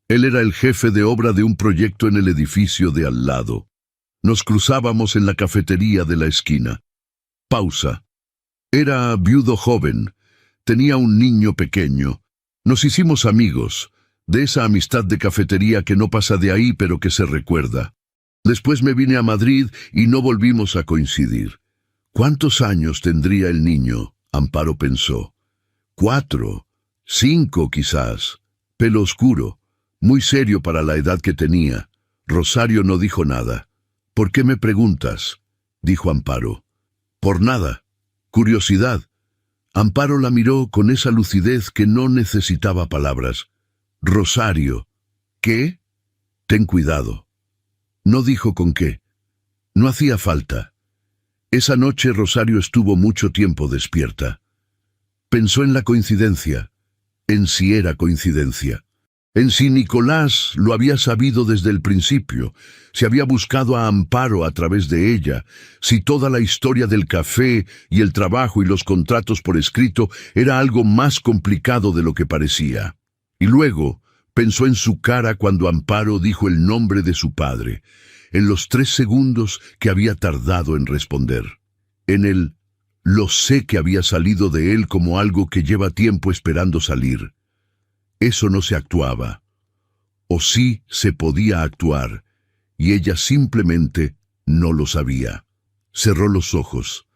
Speaker 1: Él era el jefe de obra de un proyecto en el edificio de al lado. Nos cruzábamos en la cafetería de la esquina. Pausa. Era viudo joven. Tenía un niño pequeño. Nos hicimos amigos, de esa amistad de cafetería que no pasa de ahí pero que se recuerda. Después me vine a Madrid y no volvimos a coincidir. ¿Cuántos años tendría el niño? Amparo pensó. 4, 5 quizás. Pelo oscuro, muy serio para la edad que tenía. Rosario no dijo nada. ¿Por qué me preguntas?, dijo Amparo. Por nada. Curiosidad. Amparo la miró con esa lucidez que no necesitaba palabras. Rosario. ¿Qué? Ten cuidado. No dijo con qué. No hacía falta. Esa noche Rosario estuvo mucho tiempo despierta. Pensó en la coincidencia, en si era coincidencia. En si Nicolás lo había sabido desde el principio, si había buscado a Amparo a través de ella, si toda la historia del café y el trabajo y los contratos por escrito era algo más complicado de lo que parecía. Y luego pensó en su cara cuando Amparo dijo el nombre de su padre, en los 3 segundos que había tardado en responder. En el lo sé que había salido de él como algo que lleva tiempo esperando salir. Eso no se actuaba. O sí se podía actuar, y ella simplemente no lo sabía. Cerró los ojos.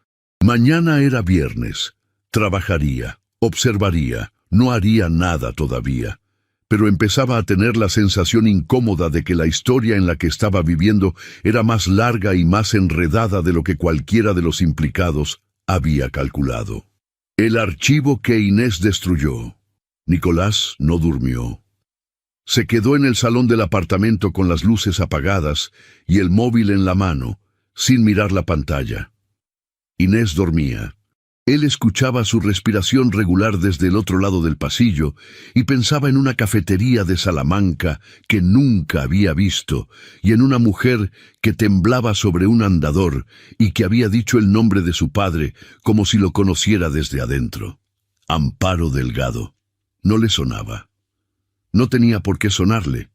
Speaker 1: Mañana era viernes. Trabajaría, observaría, no haría nada todavía. Pero empezaba a tener la sensación incómoda de que la historia en la que estaba viviendo era más larga y más enredada de lo que cualquiera de los implicados había calculado. El archivo que Inés destruyó. Nicolás no durmió. Se quedó en el salón del apartamento con las luces apagadas y el móvil en la mano, sin mirar la pantalla. Inés dormía. Él escuchaba su respiración regular desde el otro lado del pasillo y pensaba en una cafetería de Salamanca que nunca había visto y en una mujer que temblaba sobre un andador y que había dicho el nombre de su padre como si lo conociera desde adentro. Amparo Delgado. No le sonaba. No tenía por qué sonarle.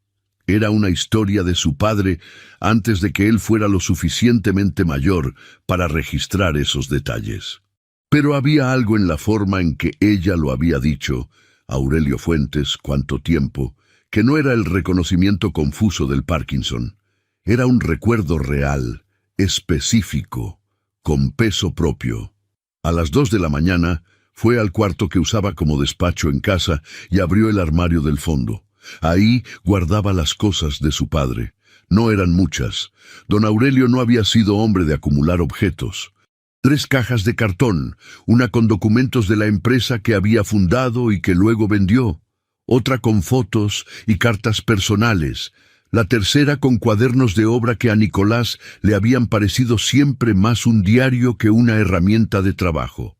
Speaker 1: Era una historia de su padre antes de que él fuera lo suficientemente mayor para registrar esos detalles. Pero había algo en la forma en que ella lo había dicho, Aurelio Fuentes, cuánto tiempo, que no era el reconocimiento confuso del Parkinson. Era un recuerdo real, específico, con peso propio. A las 2 de la mañana, fue al cuarto que usaba como despacho en casa y abrió el armario del fondo. Ahí guardaba las cosas de su padre. No eran muchas. Don Aurelio no había sido hombre de acumular objetos. 3 cajas de cartón, una con documentos de la empresa que había fundado y que luego vendió, otra con fotos y cartas personales, la tercera con cuadernos de obra que a Nicolás le habían parecido siempre más un diario que una herramienta de trabajo.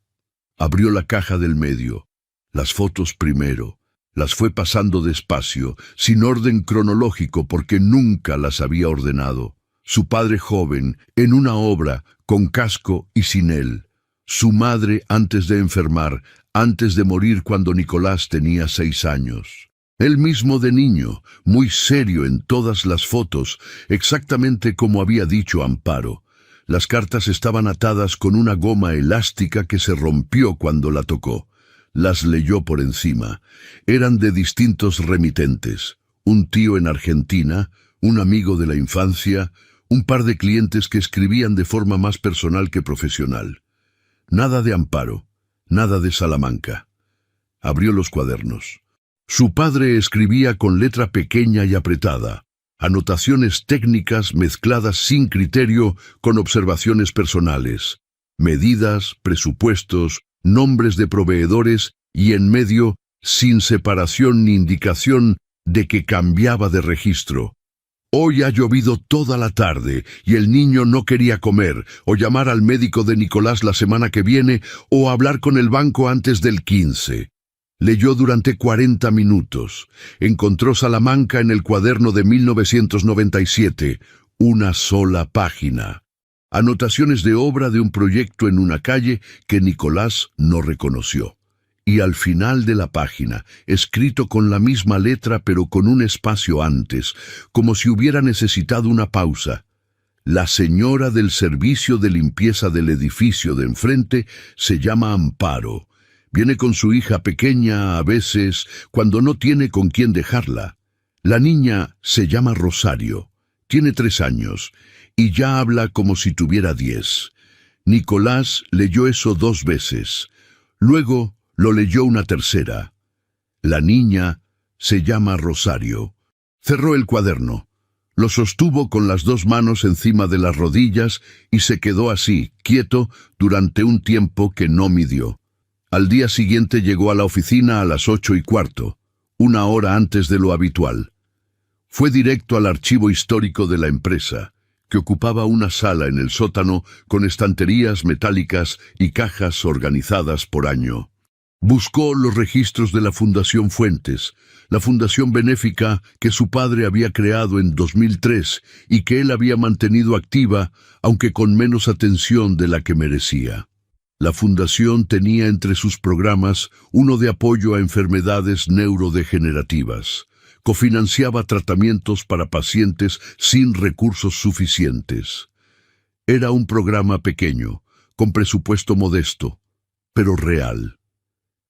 Speaker 1: Abrió la caja del medio, las fotos primero, las fue pasando despacio, sin orden cronológico porque nunca las había ordenado. Su padre joven, en una obra, con casco y sin él. Su madre antes de enfermar, antes de morir cuando Nicolás tenía 6 años. Él mismo de niño, muy serio en todas las fotos, exactamente como había dicho Amparo. Las cartas estaban atadas con una goma elástica que se rompió cuando la tocó. Las leyó por encima. Eran de distintos remitentes. Un tío en Argentina, un amigo de la infancia, un par de clientes que escribían de forma más personal que profesional. Nada de Amparo, nada de Salamanca. Abrió los cuadernos. Su padre escribía con letra pequeña y apretada, anotaciones técnicas mezcladas sin criterio con observaciones personales, medidas, presupuestos, nombres de proveedores y en medio, sin separación ni indicación de que cambiaba de registro. Hoy ha llovido toda la tarde y el niño no quería comer, o llamar al médico de Nicolás la semana que viene, o hablar con el banco antes del 15. Leyó durante 40 minutos. Encontró Salamanca en el cuaderno de 1997, una sola página. Anotaciones de obra de un proyecto en una calle que Nicolás no reconoció. Y al final de la página, escrito con la misma letra pero con un espacio antes, como si hubiera necesitado una pausa. La señora del servicio de limpieza del edificio de enfrente se llama Amparo. Viene con su hija pequeña a veces cuando no tiene con quién dejarla. La niña se llama Rosario, tiene 3 años y ya habla como si tuviera 10. Nicolás leyó eso 2 veces. Luego lo leyó una tercera. La niña se llama Rosario. Cerró el cuaderno. Lo sostuvo con las 2 manos encima de las rodillas y se quedó así, quieto, durante un tiempo que no midió. Al día siguiente llegó a la oficina a las 8:15, 1 hora antes de lo habitual. Fue directo al archivo histórico de la empresa, que ocupaba una sala en el sótano con estanterías metálicas y cajas organizadas por año. Buscó los registros de la Fundación Fuentes, la fundación benéfica que su padre había creado en 2003 y que él había mantenido activa, aunque con menos atención de la que merecía. La fundación tenía entre sus programas uno de apoyo a enfermedades neurodegenerativas. Cofinanciaba tratamientos para pacientes sin recursos suficientes. Era un programa pequeño, con presupuesto modesto, pero real.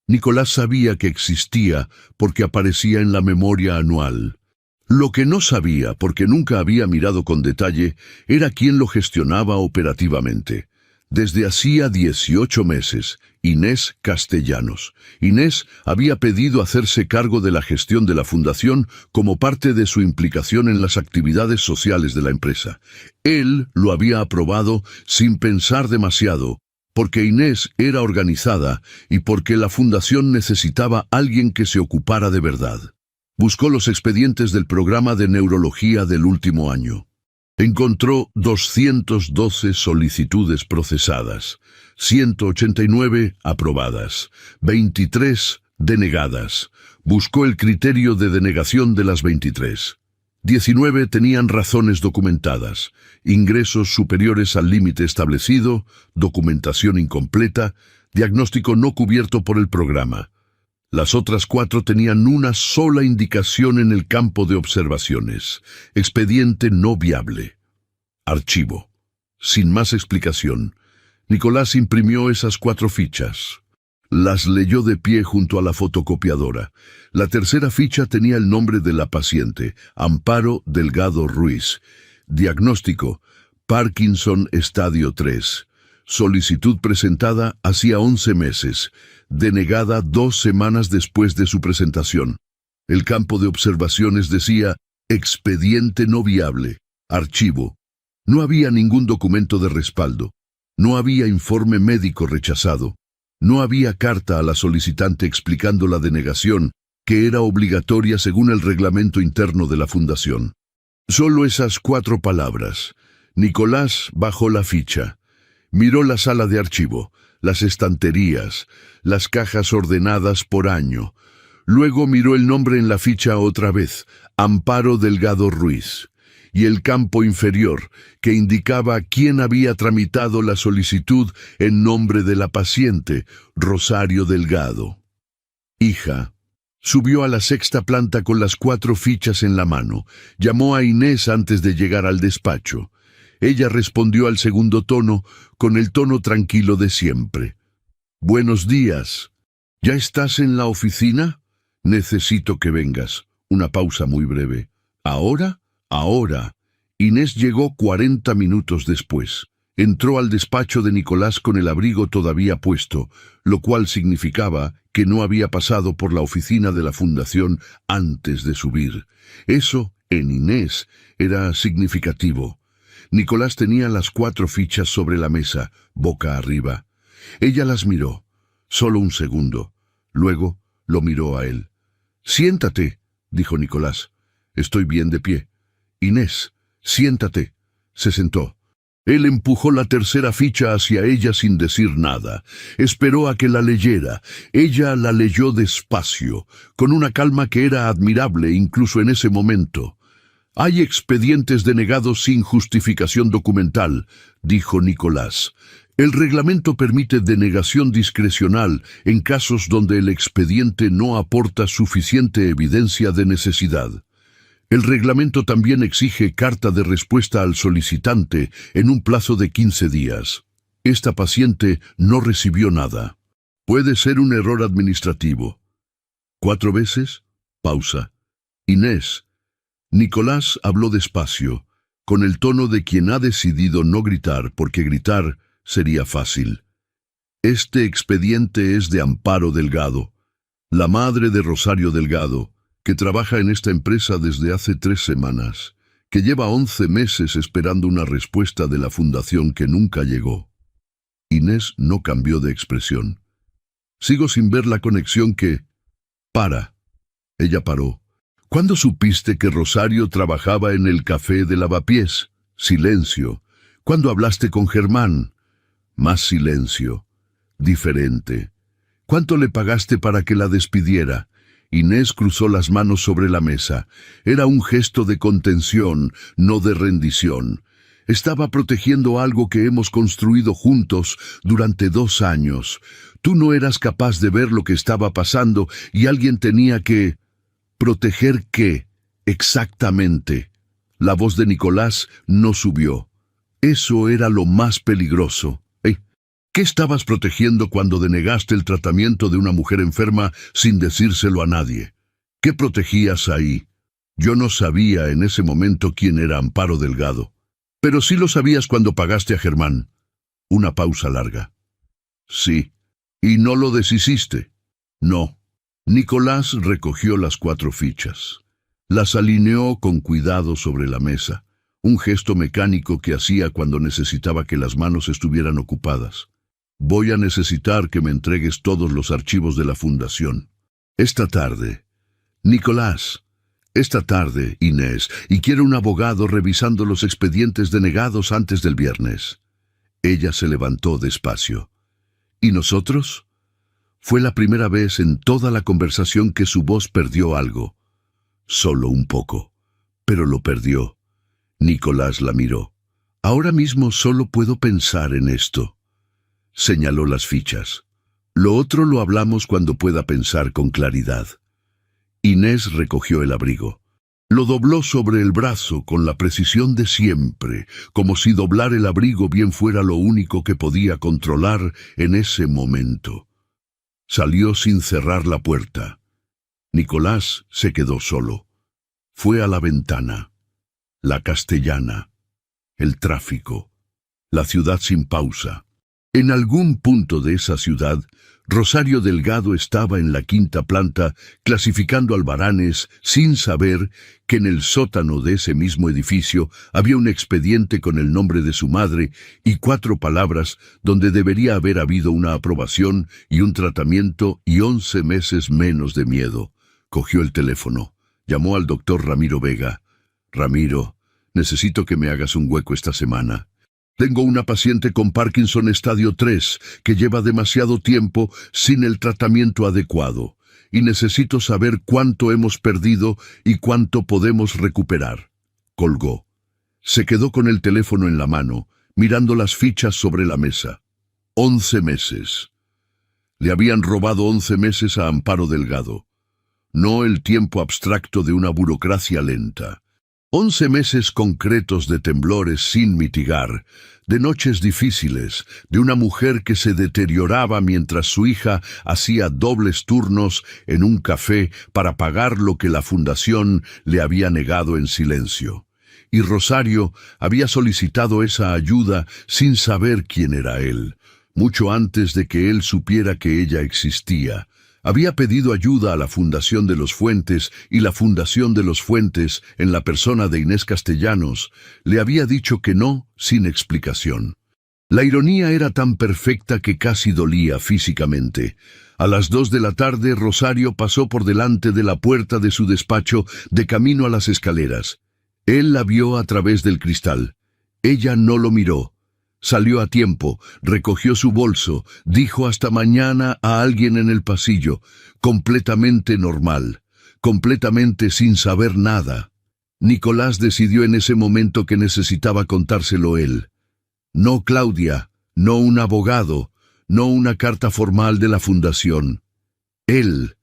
Speaker 1: Nicolás sabía que existía porque aparecía en la memoria anual. Lo que no sabía, porque nunca había mirado con detalle, era quién lo gestionaba operativamente. Desde hacía 18 meses, Inés Castellanos. Inés había pedido hacerse cargo de la gestión de la fundación como parte de su implicación en las actividades sociales de la empresa. Él lo había aprobado sin pensar demasiado, porque Inés era organizada y porque la fundación necesitaba alguien que se ocupara de verdad. Buscó los expedientes del programa de neurología del último año. Encontró 212 solicitudes procesadas, 189 aprobadas, 23 denegadas. Buscó el criterio de denegación de las 23. 19 tenían razones documentadas, ingresos superiores al límite establecido, documentación incompleta, diagnóstico no cubierto por el programa. Las otras 4 tenían una sola indicación en el campo de observaciones: expediente no viable. Archivo. Sin más explicación, Nicolás imprimió esas 4 fichas. Las leyó de pie junto a la fotocopiadora. La tercera ficha tenía el nombre de la paciente, Amparo Delgado Ruiz. Diagnóstico: Parkinson estadio 3. Solicitud presentada hacía 11 meses, denegada 2 semanas después de su presentación. El campo de observaciones decía expediente no viable, archivo. No había ningún documento de respaldo. No había informe médico rechazado. No había carta a la solicitante explicando la denegación, que era obligatoria según el reglamento interno de la fundación. Solo esas 4 palabras. Nicolás bajó la ficha. Miró la sala de archivo, las estanterías, las cajas ordenadas por año. Luego miró el nombre en la ficha otra vez, Amparo Delgado Ruiz, y el campo inferior, que indicaba quién había tramitado la solicitud en nombre de la paciente, Rosario Delgado. Hija. Subió a la 6ª planta con las 4 fichas en la mano. Llamó a Inés antes de llegar al despacho. Ella respondió al segundo tono, con el tono tranquilo de siempre. Buenos días. ¿Ya estás en la oficina? Necesito que vengas. Una pausa muy breve. ¿Ahora? Ahora. Inés llegó 40 minutos después. Entró al despacho de Nicolás con el abrigo todavía puesto, lo cual significaba que no había pasado por la oficina de la fundación antes de subir. Eso, en Inés, era significativo. Nicolás tenía las 4 fichas sobre la mesa, boca arriba. Ella las miró, solo un segundo. Luego lo miró a él. «Siéntate», dijo Nicolás. «Estoy bien de pie». «Inés, siéntate». Se sentó. Él empujó la 3ª ficha hacia ella sin decir nada. Esperó a que la leyera. Ella la leyó despacio, con una calma que era admirable incluso en ese momento. «Hay expedientes denegados sin justificación documental», dijo Nicolás. «El reglamento permite denegación discrecional en casos donde el expediente no aporta suficiente evidencia de necesidad. El reglamento también exige carta de respuesta al solicitante en un plazo de 15 días. Esta paciente no recibió nada. Puede ser un error administrativo». 4 veces. Pausa. «Inés». Nicolás habló despacio, con el tono de quien ha decidido no gritar, porque gritar sería fácil. «Este expediente es de Amparo Delgado, la madre de Rosario Delgado, que trabaja en esta empresa desde hace 3 semanas, que lleva 11 meses esperando una respuesta de la fundación que nunca llegó». Inés no cambió de expresión. «Sigo sin ver la conexión que...» «Para». Ella paró. «¿Cuándo supiste que Rosario trabajaba en el café de Lavapiés?» Silencio. «¿Cuándo hablaste con Germán?» Más silencio. Diferente. «¿Cuánto le pagaste para que la despidiera?» Inés cruzó las manos sobre la mesa. Era un gesto de contención, no de rendición. Estaba protegiendo algo que hemos construido juntos durante 2 años. Tú no eras capaz de ver lo que estaba pasando y alguien tenía que... ¿Proteger qué? Exactamente. La voz de Nicolás no subió. Eso era lo más peligroso. ¿Qué estabas protegiendo cuando denegaste el tratamiento de una mujer enferma sin decírselo a nadie? ¿Qué protegías ahí? Yo no sabía en ese momento quién era Amparo Delgado. Pero sí lo sabías cuando pagaste a Germán. Una pausa larga. Sí. ¿Y no lo deshiciste? No. Nicolás recogió las 4 fichas. Las alineó con cuidado sobre la mesa, un gesto mecánico que hacía cuando necesitaba que las manos estuvieran ocupadas. «Voy a necesitar que me entregues todos los archivos de la fundación. Esta tarde». «Nicolás». «Esta tarde, Inés, y quiero un abogado revisando los expedientes denegados antes del viernes». Ella se levantó despacio. «¿Y nosotros?» Fue la primera vez en toda la conversación que su voz perdió algo. Solo un poco, pero lo perdió. Nicolás la miró. «Ahora mismo solo puedo pensar en esto». Señaló las fichas. «Lo otro lo hablamos cuando pueda pensar con claridad». Inés recogió el abrigo. Lo dobló sobre el brazo con la precisión de siempre, como si doblar el abrigo bien fuera lo único que podía controlar en ese momento. Salió sin cerrar la puerta. Nicolás se quedó solo. Fue a la ventana. La Castellana. El tráfico. La ciudad sin pausa. En algún punto de esa ciudad, Rosario Delgado estaba en la quinta planta clasificando albaranes sin saber que en el sótano de ese mismo edificio había un expediente con el nombre de su madre y 4 palabras donde debería haber habido una aprobación y un tratamiento y 11 meses menos de miedo. Cogió el teléfono, llamó al doctor Ramiro Vega. «Ramiro, necesito que me hagas un hueco esta semana. Tengo una paciente con Parkinson estadio 3 que lleva demasiado tiempo sin el tratamiento adecuado y necesito saber cuánto hemos perdido y cuánto podemos recuperar». Colgó. Se quedó con el teléfono en la mano, mirando las fichas sobre la mesa. 11 meses. Le habían robado 11 meses a Amparo Delgado. No el tiempo abstracto de una burocracia lenta. 11 meses concretos de temblores sin mitigar, de noches difíciles, de una mujer que se deterioraba mientras su hija hacía dobles turnos en un café para pagar lo que la fundación le había negado en silencio. Y Rosario había solicitado esa ayuda sin saber quién era él, mucho antes de que él supiera que ella existía. Había pedido ayuda a la Fundación de los Fuentes y la Fundación de los Fuentes, en la persona de Inés Castellanos, le había dicho que no, sin explicación. La ironía era tan perfecta que casi dolía físicamente. A las 2 de la tarde, Rosario pasó por delante de la puerta de su despacho de camino a las escaleras. Él la vio a través del cristal. Ella no lo miró. Salió a tiempo, recogió su bolso, dijo hasta mañana a alguien en el pasillo, completamente normal, completamente sin saber nada. Nicolás decidió en ese momento que necesitaba contárselo él. No Claudia, no un abogado, no una carta formal de la fundación. Él.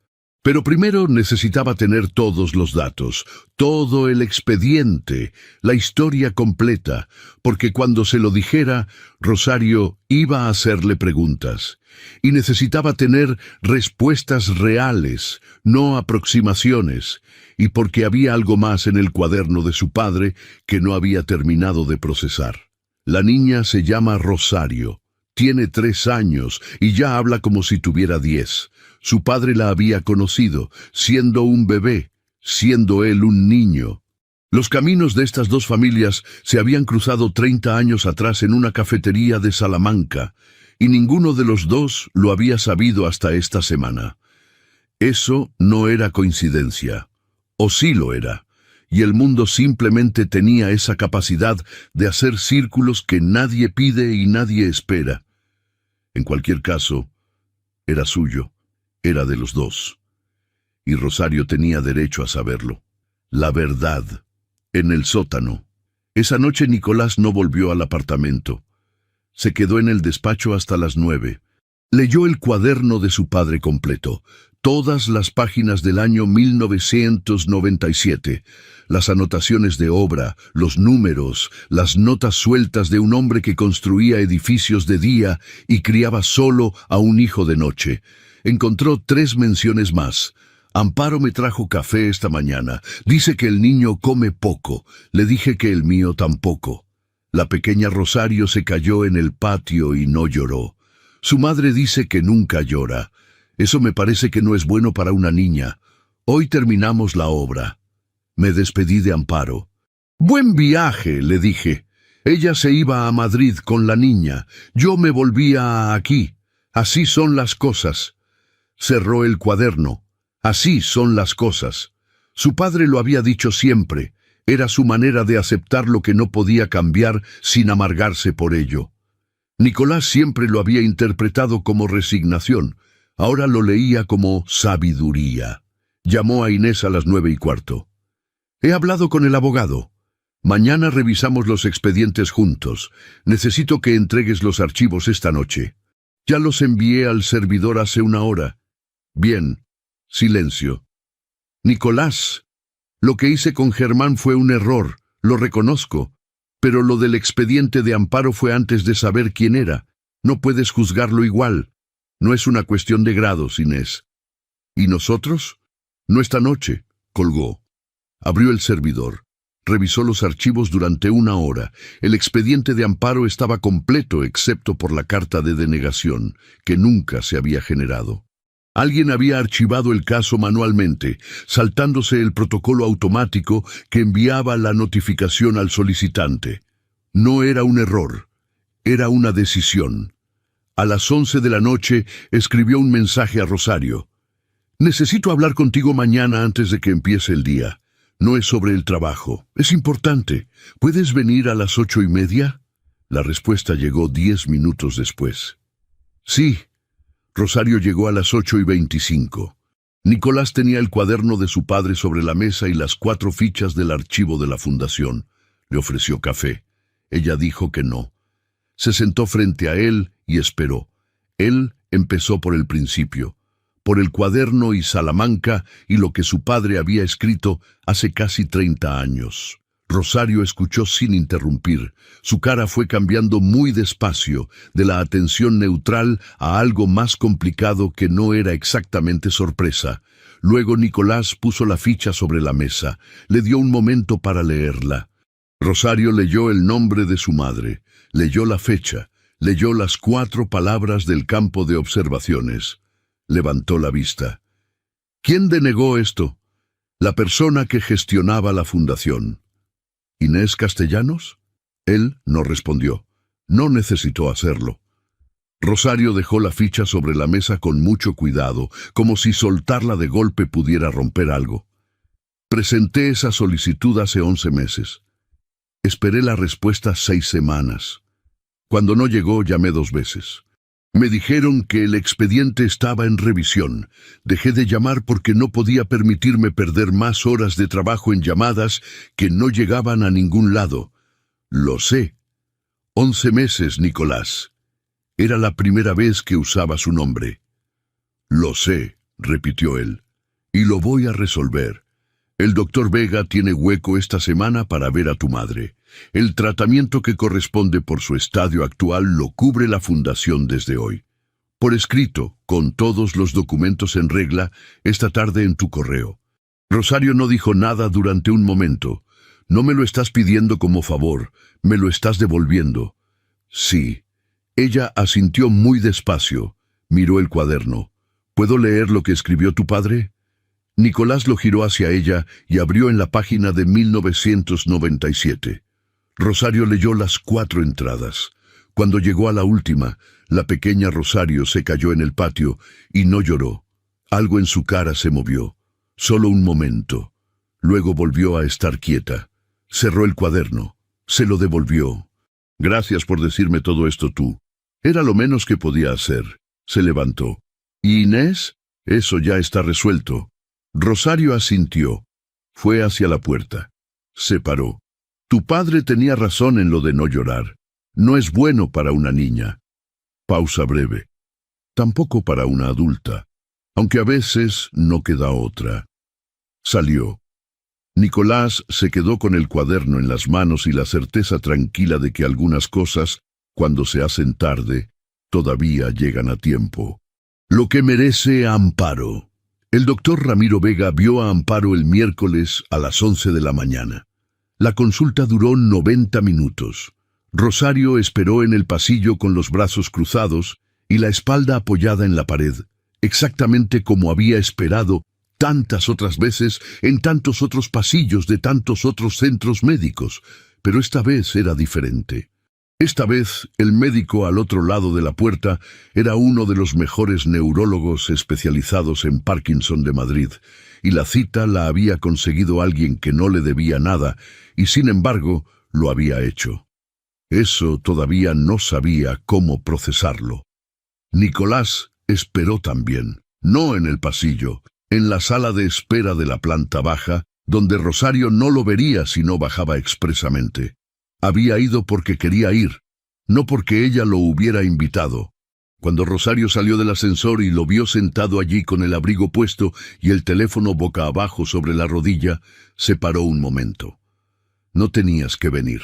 Speaker 1: Pero primero necesitaba tener todos los datos, todo el expediente, la historia completa, porque cuando se lo dijera, Rosario iba a hacerle preguntas. Y necesitaba tener respuestas reales, no aproximaciones, y porque había algo más en el cuaderno de su padre que no había terminado de procesar. La niña se llama Rosario. Tiene 3 años y ya habla como si tuviera 10. Su padre la había conocido, siendo un bebé, siendo él un niño. Los caminos de estas 2 familias se habían cruzado 30 años atrás en una cafetería de Salamanca, y ninguno de los 2 lo había sabido hasta esta semana. Eso no era coincidencia, o sí lo era, y el mundo simplemente tenía esa capacidad de hacer círculos que nadie pide y nadie espera. En cualquier caso, era suyo. Era de los 2. Y Rosario tenía derecho a saberlo. La verdad. En el sótano. Esa noche Nicolás no volvió al apartamento. Se quedó en el despacho hasta las 9. Leyó el cuaderno de su padre completo, todas las páginas del año 1997, las anotaciones de obra, los números, las notas sueltas de un hombre que construía edificios de día y criaba solo a un hijo de noche. Encontró 3 menciones más. Amparo me trajo café esta mañana. Dice que el niño come poco. Le dije que el mío tampoco. La pequeña Rosario se cayó en el patio y no lloró. Su madre dice que nunca llora. Eso me parece que no es bueno para una niña. Hoy terminamos la obra. Me despedí de Amparo. «Buen viaje», le dije. Ella se iba a Madrid con la niña. Yo me volvía aquí. Así son las cosas. Cerró el cuaderno. Así son las cosas. Su padre lo había dicho siempre. Era su manera de aceptar lo que no podía cambiar sin amargarse por ello. Nicolás siempre lo había interpretado como resignación. Ahora lo leía como sabiduría. Llamó a Inés a las 9:15. «He hablado con el abogado. Mañana revisamos los expedientes juntos. Necesito que entregues los archivos esta noche. Ya los envié al servidor hace 1 hora. Bien». Silencio. «Nicolás, lo que hice con Germán fue un error, lo reconozco, pero lo del expediente de Amparo fue antes de saber quién era. No puedes juzgarlo igual. No es una cuestión de grados, Inés». «¿Y nosotros?» «No esta noche», colgó. Abrió el servidor. Revisó los archivos durante 1 hora. El expediente de amparo estaba completo excepto por la carta de denegación, que nunca se había generado. Alguien había archivado el caso manualmente, saltándose el protocolo automático que enviaba la notificación al solicitante. No era un error, era una decisión. A las 11 de la noche escribió un mensaje a Rosario. «Necesito hablar contigo mañana antes de que empiece el día. No es sobre el trabajo, es importante. ¿Puedes venir a las 8:30?» La respuesta llegó 10 minutos después. «Sí». Rosario llegó a las 8:25. Nicolás tenía el cuaderno de su padre sobre la mesa y las 4 fichas del archivo de la fundación. Le ofreció café. Ella dijo que no. Se sentó frente a él y esperó. Él empezó por el principio, por el cuaderno y Salamanca y lo que su padre había escrito hace casi 30 años. Rosario escuchó sin interrumpir. Su cara fue cambiando muy despacio, de la atención neutral a algo más complicado que no era exactamente sorpresa. Luego Nicolás puso la ficha sobre la mesa. Le dio un momento para leerla. Rosario leyó el nombre de su madre, leyó la fecha, leyó las 4 palabras del campo de observaciones. Levantó la vista. ¿Quién denegó esto? La persona que gestionaba la fundación. ¿Inés Castellanos? Él no respondió. No necesitó hacerlo. Rosario dejó la ficha sobre la mesa con mucho cuidado, como si soltarla de golpe pudiera romper algo. Presenté esa solicitud hace 11 meses. Esperé la respuesta 6 semanas. Cuando no llegó, llamé 2 veces. Me dijeron que el expediente estaba en revisión. Dejé de llamar porque no podía permitirme perder más horas de trabajo en llamadas que no llegaban a ningún lado. Lo sé. 11 meses, Nicolás. Era la primera vez que usaba su nombre. Lo sé, repitió él. Y lo voy a resolver. El doctor Vega tiene hueco esta semana para ver a tu madre. El tratamiento que corresponde por su estadio actual lo cubre la fundación desde hoy. Por escrito, con todos los documentos en regla, esta tarde en tu correo. Rosario no dijo nada durante un momento. No me lo estás pidiendo como favor, me lo estás devolviendo. Sí. Ella asintió muy despacio. Miró el cuaderno. ¿Puedo leer lo que escribió tu padre? Nicolás lo giró hacia ella y abrió en la página de 1997. Rosario leyó las 4 entradas. Cuando llegó a la última, la pequeña Rosario se cayó en el patio y no lloró. Algo en su cara se movió. Solo un momento. Luego volvió a estar quieta. Cerró el cuaderno. Se lo devolvió. Gracias por decirme todo esto tú. Era lo menos que podía hacer. Se levantó. ¿Y Inés? Eso ya está resuelto. Rosario asintió. Fue hacia la puerta. Se paró. Tu padre tenía razón en lo de no llorar. No es bueno para una niña. Pausa breve. Tampoco para una adulta, aunque a veces no queda otra. Salió. Nicolás se quedó con el cuaderno en las manos y la certeza tranquila de que algunas cosas, cuando se hacen tarde, todavía llegan a tiempo. Lo que merece Amparo. El doctor Ramiro Vega vio a Amparo el miércoles a las 11 de la mañana. La consulta duró 90 minutos. Rosario esperó en el pasillo con los brazos cruzados y la espalda apoyada en la pared, exactamente como había esperado tantas otras veces en tantos otros pasillos de tantos otros centros médicos, pero esta vez era diferente. Esta vez, el médico al otro lado de la puerta era uno de los mejores neurólogos especializados en Parkinson de Madrid, y la cita la había conseguido alguien que no le debía nada, y sin embargo, lo había hecho. Eso todavía no sabía cómo procesarlo. Nicolás esperó también, no en el pasillo, en la sala de espera de la planta baja, donde Rosario no lo vería si no bajaba expresamente. Había ido porque quería ir, no porque ella lo hubiera invitado. Cuando Rosario salió del ascensor y lo vio sentado allí con el abrigo puesto y el teléfono boca abajo sobre la rodilla, se paró un momento. No tenías que venir.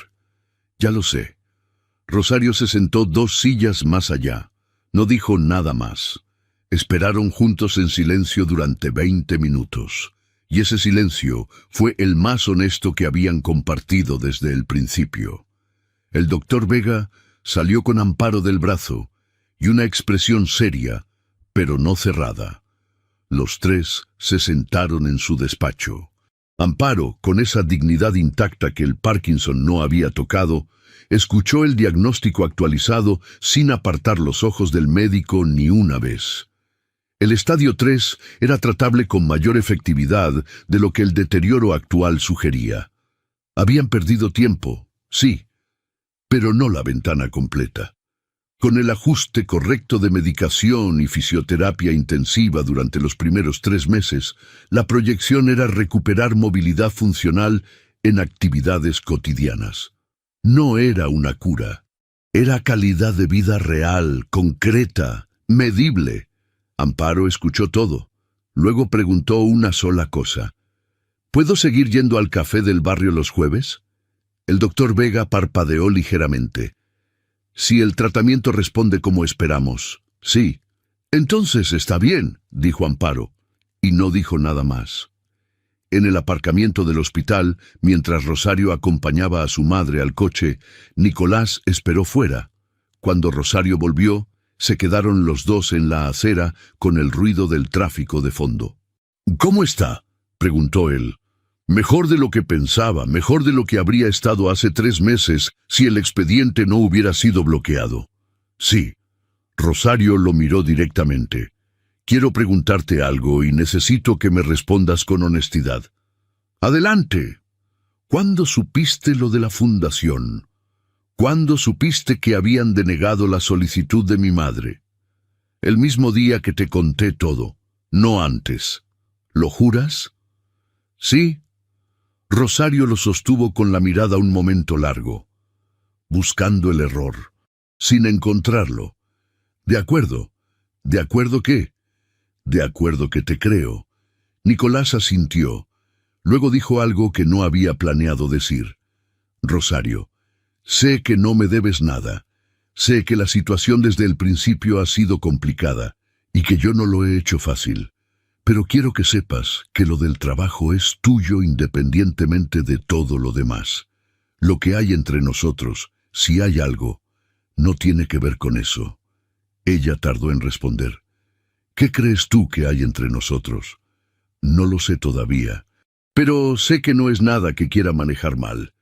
Speaker 1: Ya lo sé. Rosario se sentó 2 sillas más allá. No dijo nada más. Esperaron juntos en silencio durante 20 minutos. Y ese silencio fue el más honesto que habían compartido desde el principio. El doctor Vega salió con Amparo del brazo y una expresión seria, pero no cerrada. Los tres se sentaron en su despacho. Amparo, con esa dignidad intacta que el Parkinson no había tocado, escuchó el diagnóstico actualizado sin apartar los ojos del médico ni una vez. El estadio 3 era tratable con mayor efectividad de lo que el deterioro actual sugería. Habían perdido tiempo, sí, pero no la ventana completa. Con el ajuste correcto de medicación y fisioterapia intensiva durante los primeros 3 meses, la proyección era recuperar movilidad funcional en actividades cotidianas. No era una cura, era calidad de vida real, concreta, medible. Amparo escuchó todo. Luego preguntó una sola cosa. ¿Puedo seguir yendo al café del barrio los jueves? El doctor Vega parpadeó ligeramente. Si el tratamiento responde como esperamos, sí. Entonces está bien, dijo Amparo, y no dijo nada más. En el aparcamiento del hospital, mientras Rosario acompañaba a su madre al coche, Nicolás esperó fuera. Cuando Rosario volvió, se quedaron los dos en la acera con el ruido del tráfico de fondo. ¿Cómo está?, preguntó él. Mejor de lo que pensaba, mejor de lo que habría estado hace 3 meses si el expediente no hubiera sido bloqueado. Sí. Rosario lo miró directamente. Quiero preguntarte algo y necesito que me respondas con honestidad. Adelante. ¿Cuándo supiste lo de la fundación? ¿Cuándo supiste que habían denegado la solicitud de mi madre? El mismo día que te conté todo, no antes. ¿Lo juras? Sí. Rosario lo sostuvo con la mirada un momento largo, buscando el error, sin encontrarlo. ¿De acuerdo? ¿De acuerdo qué? De acuerdo que te creo. Nicolás asintió. Luego dijo algo que no había planeado decir. Rosario, sé que no me debes nada. Sé que la situación desde el principio ha sido complicada y que yo no lo he hecho fácil. Pero quiero que sepas que lo del trabajo es tuyo independientemente de todo lo demás. Lo que hay entre nosotros, si hay algo, no tiene que ver con eso. Ella tardó en responder. ¿Qué crees tú que hay entre nosotros? No lo sé todavía, pero sé que no es nada que quiera manejar mal.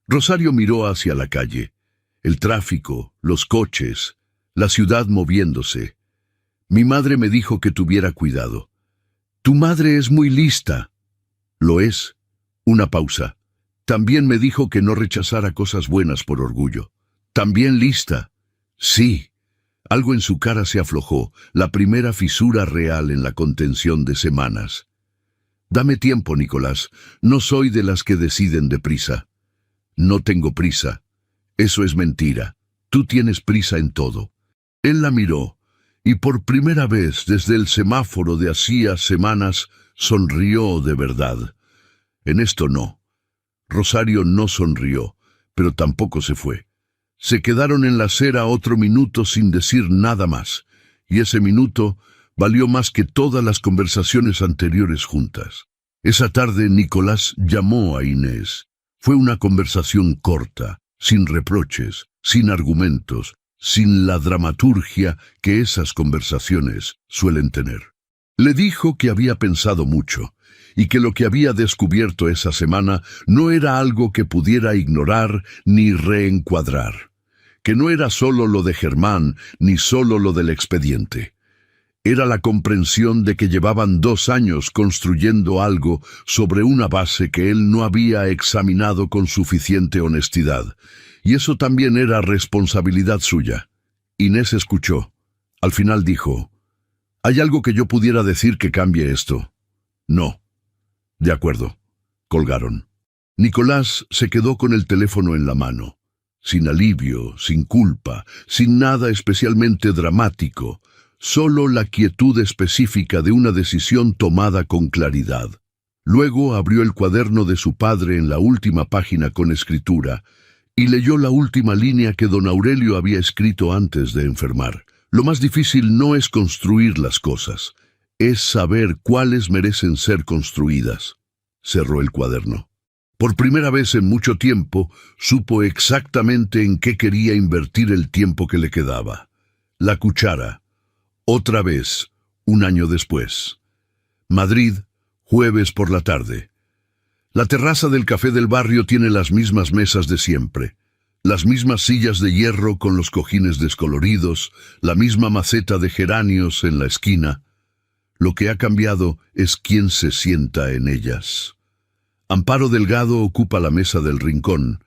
Speaker 1: Rosario miró hacia la calle. El tráfico, los coches, la ciudad moviéndose. Mi madre me dijo que tuviera cuidado. Tu madre es muy lista. Lo es. Una pausa. También me dijo que no rechazara cosas buenas por orgullo. También lista. Sí. Algo en su cara se aflojó, la primera fisura real en la contención de semanas. Dame tiempo, Nicolás. No soy de las que deciden deprisa. No tengo prisa. Eso es mentira. Tú tienes prisa en todo. Él la miró. Y por primera vez desde el semáforo de hacía semanas sonrió de verdad. En esto no. Rosario no sonrió, pero tampoco se fue. Se quedaron en la acera otro minuto sin decir nada más, y ese minuto valió más que todas las conversaciones anteriores juntas. Esa tarde Nicolás llamó a Inés. Fue una conversación corta, sin reproches, sin argumentos, sin la dramaturgia que esas conversaciones suelen tener. Le dijo que había pensado mucho y que lo que había descubierto esa semana no era algo que pudiera ignorar ni reencuadrar, que no era solo lo de Germán ni solo lo del expediente. Era la comprensión de que llevaban 2 años construyendo algo sobre una base que él no había examinado con suficiente honestidad. Y eso también era responsabilidad suya. Inés escuchó. Al final dijo, ¿hay algo que yo pudiera decir que cambie esto? No. De acuerdo. Colgaron. Nicolás se quedó con el teléfono en la mano. Sin alivio, sin culpa, sin nada especialmente dramático. Solo la quietud específica de una decisión tomada con claridad. Luego abrió el cuaderno de su padre en la última página con escritura y leyó la última línea que don Aurelio había escrito antes de enfermar. Lo más difícil no es construir las cosas, es saber cuáles merecen ser construidas. cerró el cuaderno. Por primera vez en mucho tiempo, supo exactamente en qué quería invertir el tiempo que le quedaba. La cuchara. Otra vez, un año después. Madrid, jueves por la tarde. La terraza del café del barrio tiene las mismas mesas de siempre. Las mismas sillas de hierro con los cojines descoloridos, la misma maceta de geranios en la esquina. Lo que ha cambiado es quién se sienta en ellas. Amparo Delgado ocupa la mesa del rincón,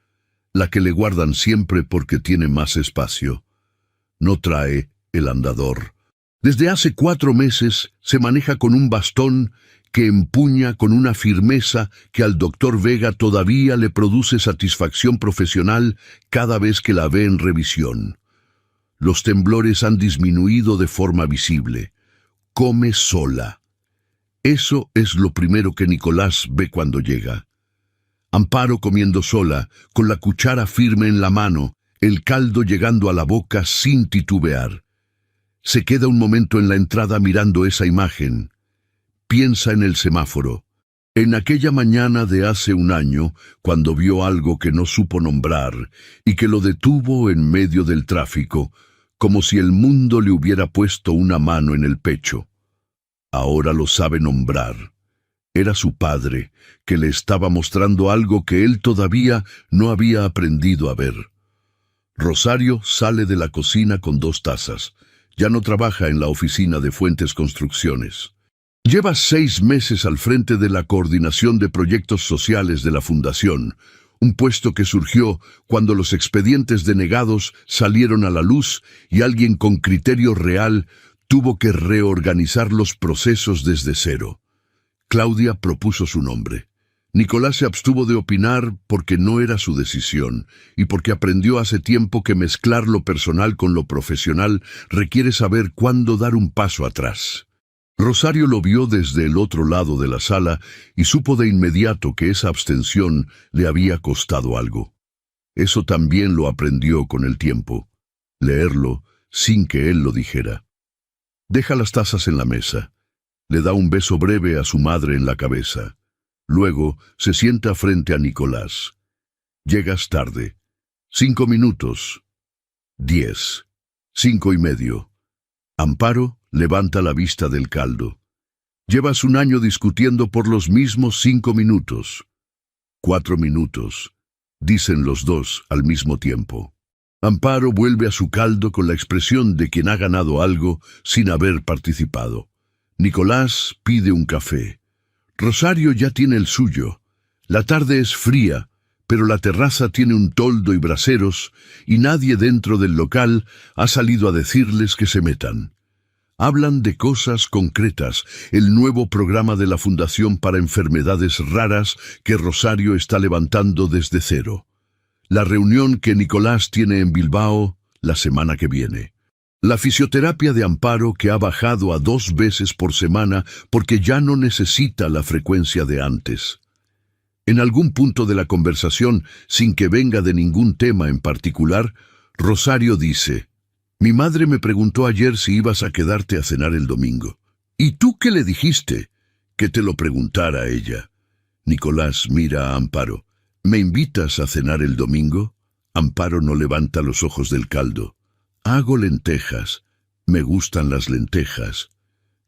Speaker 1: la que le guardan siempre porque tiene más espacio. No trae el andador. Desde hace 4 meses se maneja con un bastón que empuña con una firmeza que al doctor Vega todavía le produce satisfacción profesional cada vez que la ve en revisión. Los temblores han disminuido de forma visible. Come sola. Eso es lo primero que Nicolás ve cuando llega. Amparo comiendo sola, con la cuchara firme en la mano, el caldo llegando a la boca sin titubear. Se queda un momento en la entrada mirando esa imagen. Piensa en el semáforo. En aquella mañana de hace un año, cuando vio algo que no supo nombrar y que lo detuvo en medio del tráfico, como si el mundo le hubiera puesto una mano en el pecho. Ahora lo sabe nombrar. Era su padre, que le estaba mostrando algo que él todavía no había aprendido a ver. Rosario sale de la cocina con 2 tazas. Ya no trabaja en la oficina de Fuentes Construcciones. Lleva 6 meses al frente de la coordinación de proyectos sociales de la Fundación, un puesto que surgió cuando los expedientes denegados salieron a la luz y alguien con criterio real tuvo que reorganizar los procesos desde cero. Claudia propuso su nombre. Nicolás se abstuvo de opinar porque no era su decisión y porque aprendió hace tiempo que mezclar lo personal con lo profesional requiere saber cuándo dar un paso atrás. Rosario lo vio desde el otro lado de la sala y supo de inmediato que esa abstención le había costado algo. Eso también lo aprendió con el tiempo. Leerlo sin que él lo dijera. Deja las tazas en la mesa. Le da un beso breve a su madre en la cabeza. Luego se sienta frente a Nicolás. Llegas tarde. 5 minutos. 10. 5:30. Amparo levanta la vista del caldo. Llevas un año discutiendo por los mismos 5 minutos. 4 minutos. Dicen los dos al mismo tiempo. Amparo vuelve a su caldo con la expresión de quien ha ganado algo sin haber participado. Nicolás pide un café. Rosario ya tiene el suyo. La tarde es fría, pero la terraza tiene un toldo y braseros, y nadie dentro del local ha salido a decirles que se metan. Hablan de cosas concretas, el nuevo programa de la Fundación para Enfermedades Raras que Rosario está levantando desde cero. La reunión que Nicolás tiene en Bilbao la semana que viene. La fisioterapia de Amparo que ha bajado a 2 veces por semana porque ya no necesita la frecuencia de antes. En algún punto de la conversación, sin que venga de ningún tema en particular, Rosario dice: «Mi madre me preguntó ayer si ibas a quedarte a cenar el domingo. ¿Y tú qué le dijiste?» «Que te lo preguntara ella». Nicolás mira a Amparo. «¿Me invitas a cenar el domingo?» Amparo no levanta los ojos del caldo. «Hago lentejas. Me gustan las lentejas».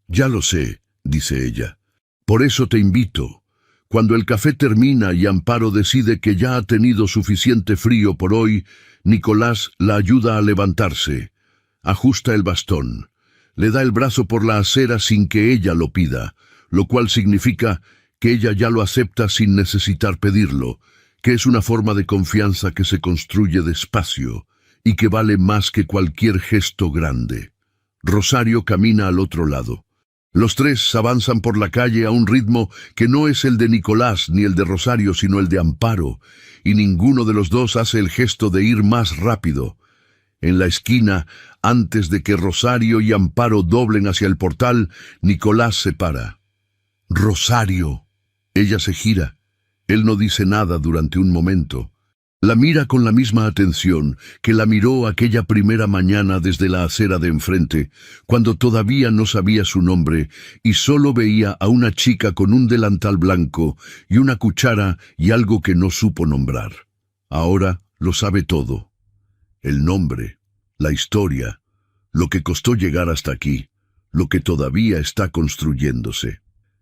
Speaker 1: «Ya lo sé», dice ella. «Por eso te invito». Cuando el café termina y Amparo decide que ya ha tenido suficiente frío por hoy, Nicolás la ayuda a levantarse. Ajusta el bastón. Le da el brazo por la acera sin que ella lo pida, lo cual significa que ella ya lo acepta sin necesitar pedirlo, que es una forma de confianza que se construye despacio y que vale más que cualquier gesto grande. Rosario camina al otro lado. Los 3 avanzan por la calle a un ritmo que no es el de Nicolás ni el de Rosario, sino el de Amparo, y ninguno de los dos hace el gesto de ir más rápido. En la esquina, antes de que Rosario y Amparo doblen hacia el portal, Nicolás se para. «Rosario». Ella se gira. Él no dice nada durante un momento. La mira con la misma atención que la miró aquella primera mañana desde la acera de enfrente, cuando todavía no sabía su nombre y solo veía a una chica con un delantal blanco y una cuchara y algo que no supo nombrar. Ahora lo sabe todo. El nombre, la historia, lo que costó llegar hasta aquí, lo que todavía está construyéndose.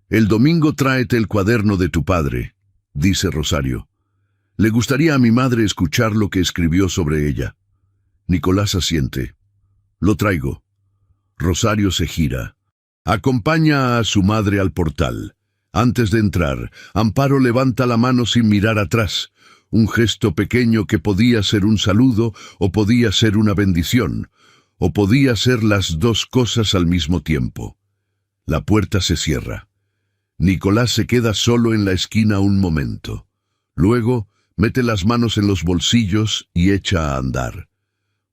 Speaker 1: El domingo tráete el cuaderno de tu padre, dice Rosario. Le gustaría a mi madre escuchar lo que escribió sobre ella. Nicolás asiente. Lo traigo. Rosario se gira. Acompaña a su madre al portal. Antes de entrar, Amparo levanta la mano sin mirar atrás, un gesto pequeño que podía ser un saludo o podía ser una bendición, o podía ser las dos cosas al mismo tiempo. La puerta se cierra. Nicolás se queda solo en la esquina un momento. Luego, mete las manos en los bolsillos y echa a andar.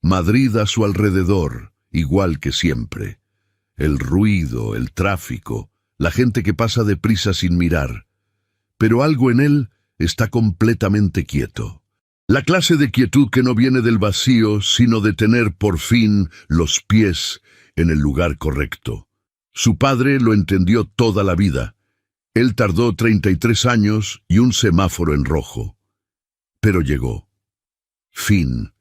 Speaker 1: Madrid a su alrededor, igual que siempre. El ruido, el tráfico, la gente que pasa deprisa sin mirar. Pero algo en él está completamente quieto. La clase de quietud que no viene del vacío, sino de tener por fin los pies en el lugar correcto. Su padre lo entendió toda la vida. Él tardó 33 años y un semáforo en rojo. Pero llegó. Fin.